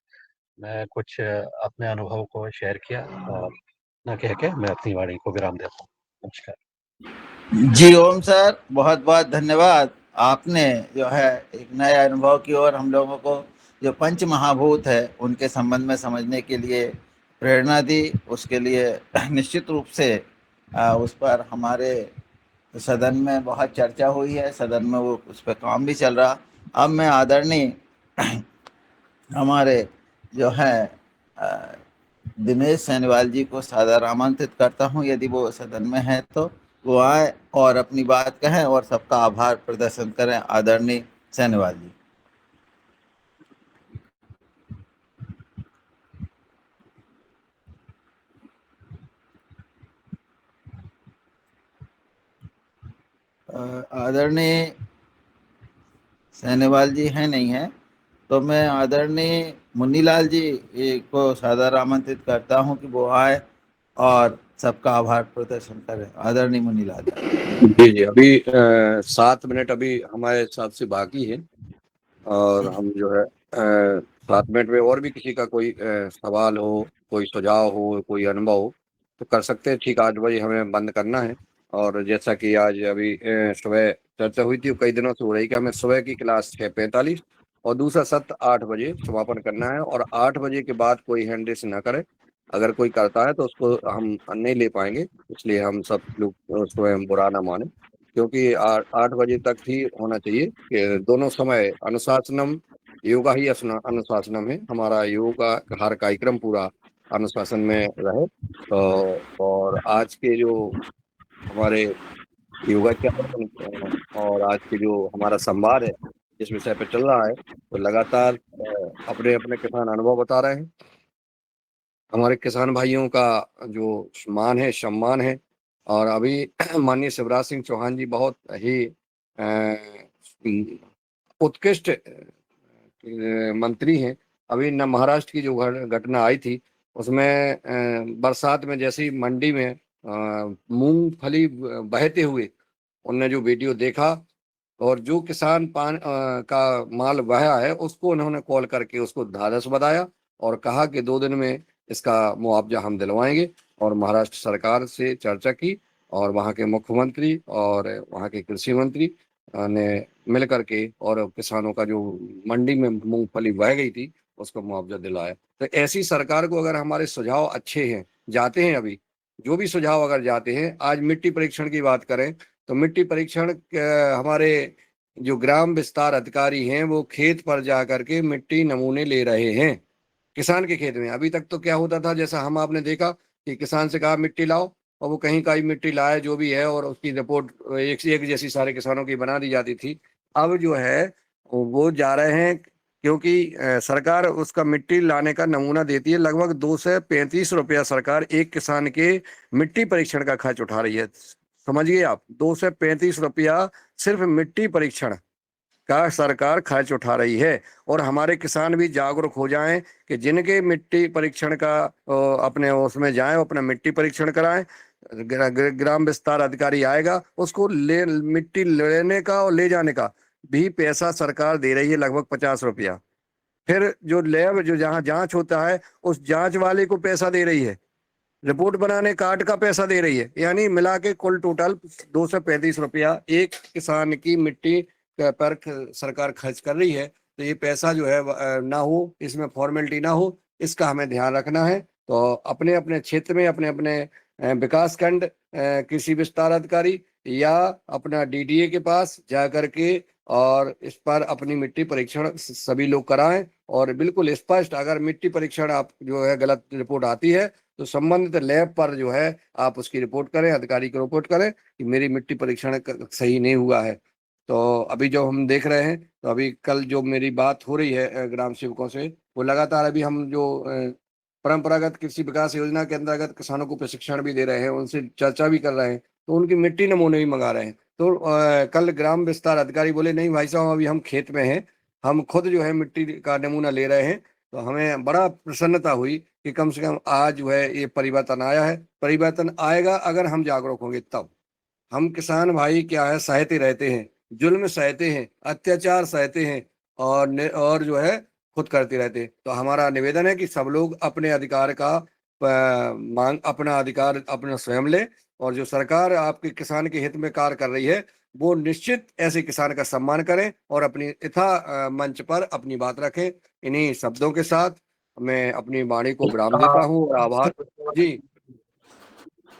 मैं कुछ अपने अनुभव को शेयर किया और इतना कह के मैं अपनी वाणी को विराम देता हूँ। नमस्कार। जी ओम सर, बहुत-बहुत धन्यवाद। आपने जो है एक नए अनुभव की ओर हम लोगों को जो पंच महाभूत है, उनके संबंध में समझने के लिए प्रेरणा दी। उसके लिए निश्चित रूप से उस पर हमारे सदन में बहुत चर्चा हुई है, सदन में वो उस पर काम भी चल रहा। अब मैं आदरणीय हमारे जो है दिनेश सैनवाल जी को सादर आमंत्रित करता हूं, यदि वो सदन में है तो वो आए और अपनी बात कहें और सबका आभार प्रदर्शन करें। आदरणीय सैनवाल जी। आदरणीय सैनवाल जी हैं नहीं है, तो मैं आदरणीय मुन्नीलाल जी को सादर आमंत्रित करता हूं कि वो आए और सबका आभार प्रदर्शन करें। आदरणीय मुन्नीलाल जी जी, अभी 7 मिनट अभी हमारे हिसाब से बाकी है और हम जो है 7 मिनट में और भी किसी का कोई सवाल हो, कोई सुझाव हो, कोई अनुभव हो तो कर सकते हैं। ठीक 8 बजे हमें बंद करना है और जैसा कि आज अभी सुबह चर्चा हुई थी, कई दिनों से हो रही कि हमें सुबह की क्लास 6:45 और दूसरा सत्र 8 बजे समापन करना है और 8 बजे के बाद कोई हैंड रेस ना करे। अगर कोई करता है तो उसको हम नहीं ले पाएंगे, इसलिए हम सब लोग उसको हम बुरा ना माने, क्योंकि 8 बजे तक ही होना चाहिए कि दोनों समय अनुशासनम योगा ही अनुशासनम है। हमारा योगा हर कार्यक्रम पूरा अनुशासन में रहे। तो और आज के जो हमारे योगाचार और आज के जो हमारा संवाद है जिस विषय पे चल रहा है, तो लगातार अपने अपने किसान अनुभव बता रहे हैं। हमारे किसान भाइयों का जो मान है, सम्मान है। और अभी माननीय शिवराज सिंह चौहान जी बहुत ही उत्कृष्ट मंत्री हैं। अभी न महाराष्ट्र की जो घटना आई थी उसमें बरसात में जैसे ही मंडी में मूंगफली बहते हुए उनने जो वीडियो देखा और जो किसान का माल बहा है उसको उन्होंने कॉल करके उसको ढाढ़स बधाया और कहा कि 2 दिन में इसका मुआवजा हम दिलवाएंगे। और महाराष्ट्र सरकार से चर्चा की और वहाँ के मुख्यमंत्री और वहाँ के कृषि मंत्री ने मिल करके और किसानों का जो मंडी में मूंगफली बह गई थी उसको मुआवजा दिलाया। तो ऐसी सरकार को अगर हमारे सुझाव अच्छे हैं जाते हैं, अभी जो भी सुझाव अगर जाते हैं, आज मिट्टी परीक्षण की बात करें तो मिट्टी परीक्षण हमारे जो ग्राम विस्तार अधिकारी हैं वो खेत पर जा करके मिट्टी नमूने ले रहे हैं किसान के खेत में। अभी तक तो क्या होता था, जैसा हम आपने देखा कि किसान से कहा मिट्टी लाओ और वो कहीं का ही मिट्टी लाए जो भी है और उसकी रिपोर्ट एक से एक जैसी सारे किसानों की बना दी जाती थी। अब जो है वो जा रहे हैं क्योंकि सरकार उसका मिट्टी लाने का नमूना देती है। लगभग 235 रुपया सरकार एक किसान के मिट्टी परीक्षण का खर्च उठा रही है। समझिए आप, 235 रुपया सिर्फ मिट्टी परीक्षण का सरकार खर्च उठा रही है। और हमारे किसान भी जागरूक हो जाएं कि जिनके मिट्टी परीक्षण का अपने उसमें जाएं, अपना मिट्टी परीक्षण कराएं। ग्राम विस्तार अधिकारी आएगा, उसको मिट्टी लेने का और ले जाने का भी पैसा सरकार दे रही है, लगभग 50 रुपया। फिर जो लैब जो जहाँ जांच होता है उस जांच वाले को पैसा दे रही है, रिपोर्ट बनाने कार्ड का पैसा दे रही है। यानी मिला के कुल टोटल 235 रुपया एक किसान की मिट्टी पर सरकार खर्च कर रही है। तो ये पैसा जो है ना हो, इसमें फॉर्मेलिटी ना हो, इसका हमें ध्यान रखना है। तो अपने अपने क्षेत्र में अपने अपने विकास खंड कृषि विस्तार अधिकारी या अपना डीडीए के पास जा करके और इस पर अपनी मिट्टी परीक्षण सभी लोग कराएं। और बिल्कुल स्पष्ट, अगर मिट्टी परीक्षण आप जो है गलत रिपोर्ट आती है तो संबंधित लैब पर जो है आप उसकी रिपोर्ट करें, अधिकारी को रिपोर्ट करें कि मेरी मिट्टी परीक्षण सही नहीं हुआ है। तो अभी जो हम देख रहे हैं, तो अभी कल जो मेरी बात हो रही है ग्राम सेवकों से, वो लगातार अभी हम जो परंपरागत कृषि विकास योजना के अंतर्गत किसानों को प्रशिक्षण भी दे रहे हैं, उनसे चर्चा भी कर रहे हैं, तो उनकी मिट्टी नमूने भी मंगा रहे हैं। तो कल ग्राम विस्तार अधिकारी बोले नहीं भाई साहब अभी हम खेत में हैं, हम खुद जो है मिट्टी का नमूना ले रहे हैं। तो हमें बड़ा प्रसन्नता हुई कि कम से कम आज जो है ये परिवर्तन आया है। परिवर्तन आएगा अगर हम जागरूक होंगे तब। हम किसान भाई क्या है, सहते रहते हैं, जुल्म सहते हैं, अत्याचार सहते हैं और जो है खुद करते रहते हैं। तो हमारा निवेदन है कि सब लोग अपने अधिकार का मांग, अपना अधिकार अपना स्वयं ले। और जो सरकार आपके किसान के हित में कार्य कर रही है वो निश्चित ऐसे किसान का सम्मान करें और अपनी यथा मंच पर अपनी बात रखें। इन्हीं शब्दों के साथ मैं अपनी वाणी को विराम देता हूँ और आभार जी,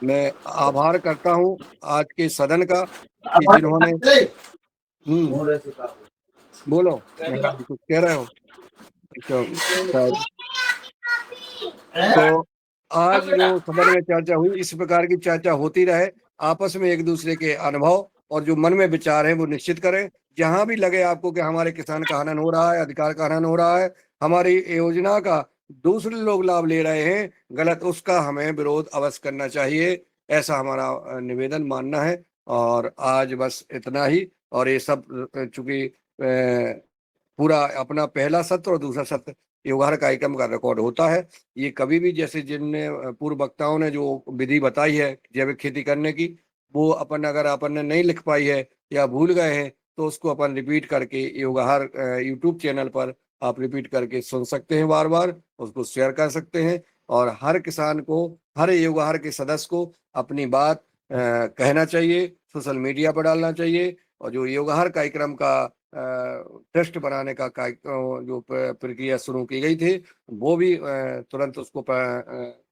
मैं आभार करता हूँ आज के सदन का कि जिन्होंने बोलो कुछ कह रहे हो तो आज जो सदन में चर्चा हुई, इस प्रकार की चर्चा होती रहे, आपस में एक दूसरे के अनुभव और जो मन में विचार है वो निश्चित करें। जहां भी लगे आपको कि हमारे किसान का हनन हो रहा है, अधिकार का हनन हो रहा है, हमारी योजना का दूसरे लोग लाभ ले रहे हैं गलत, उसका हमें विरोध अवश्य करना चाहिए, ऐसा हमारा निवेदन मानना है। और आज बस इतना ही। और ये सब चूंकि पूरा अपना पहला सत्र और दूसरा सत्र योगार कार्यक्रम का रिकॉर्ड होता है। ये कभी भी जैसे जिनने पूर्व वक्ताओं ने जो विधि बताई है जैविक खेती करने की, वो अपन अगर अपन ने नहीं लिख पाई है या भूल गए हैं तो उसको अपन रिपीट करके योगाहार यूट्यूब चैनल पर आप रिपीट करके सुन सकते हैं, बार बार उसको शेयर कर सकते हैं। और हर किसान को, हर योगाहार के सदस्य को अपनी बात कहना चाहिए, सोशल मीडिया पर डालना चाहिए। और जो योगाहार कार्यक्रम का टेस्ट बनाने का जो प्रक्रिया शुरू की गई थी वो भी तुरंत उसको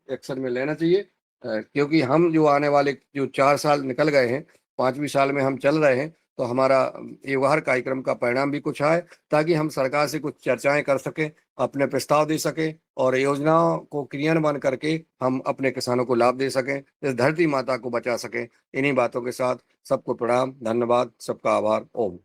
एक्शन में लेना चाहिए। क्योंकि हम जो आने वाले जो 4 साल निकल गए हैं, 5वीं साल में हम चल रहे हैं, तो हमारा युवाहार कार्यक्रम का परिणाम भी कुछ आए, ताकि हम सरकार से कुछ चर्चाएं कर सकें, अपने प्रस्ताव दे सकें और योजनाओं को क्रियान्वयन करके हम अपने किसानों को लाभ दे सकें, इस धरती माता को बचा सकें। इन्हीं बातों के साथ सबको प्रणाम, धन्यवाद, सबका आभार। ओम।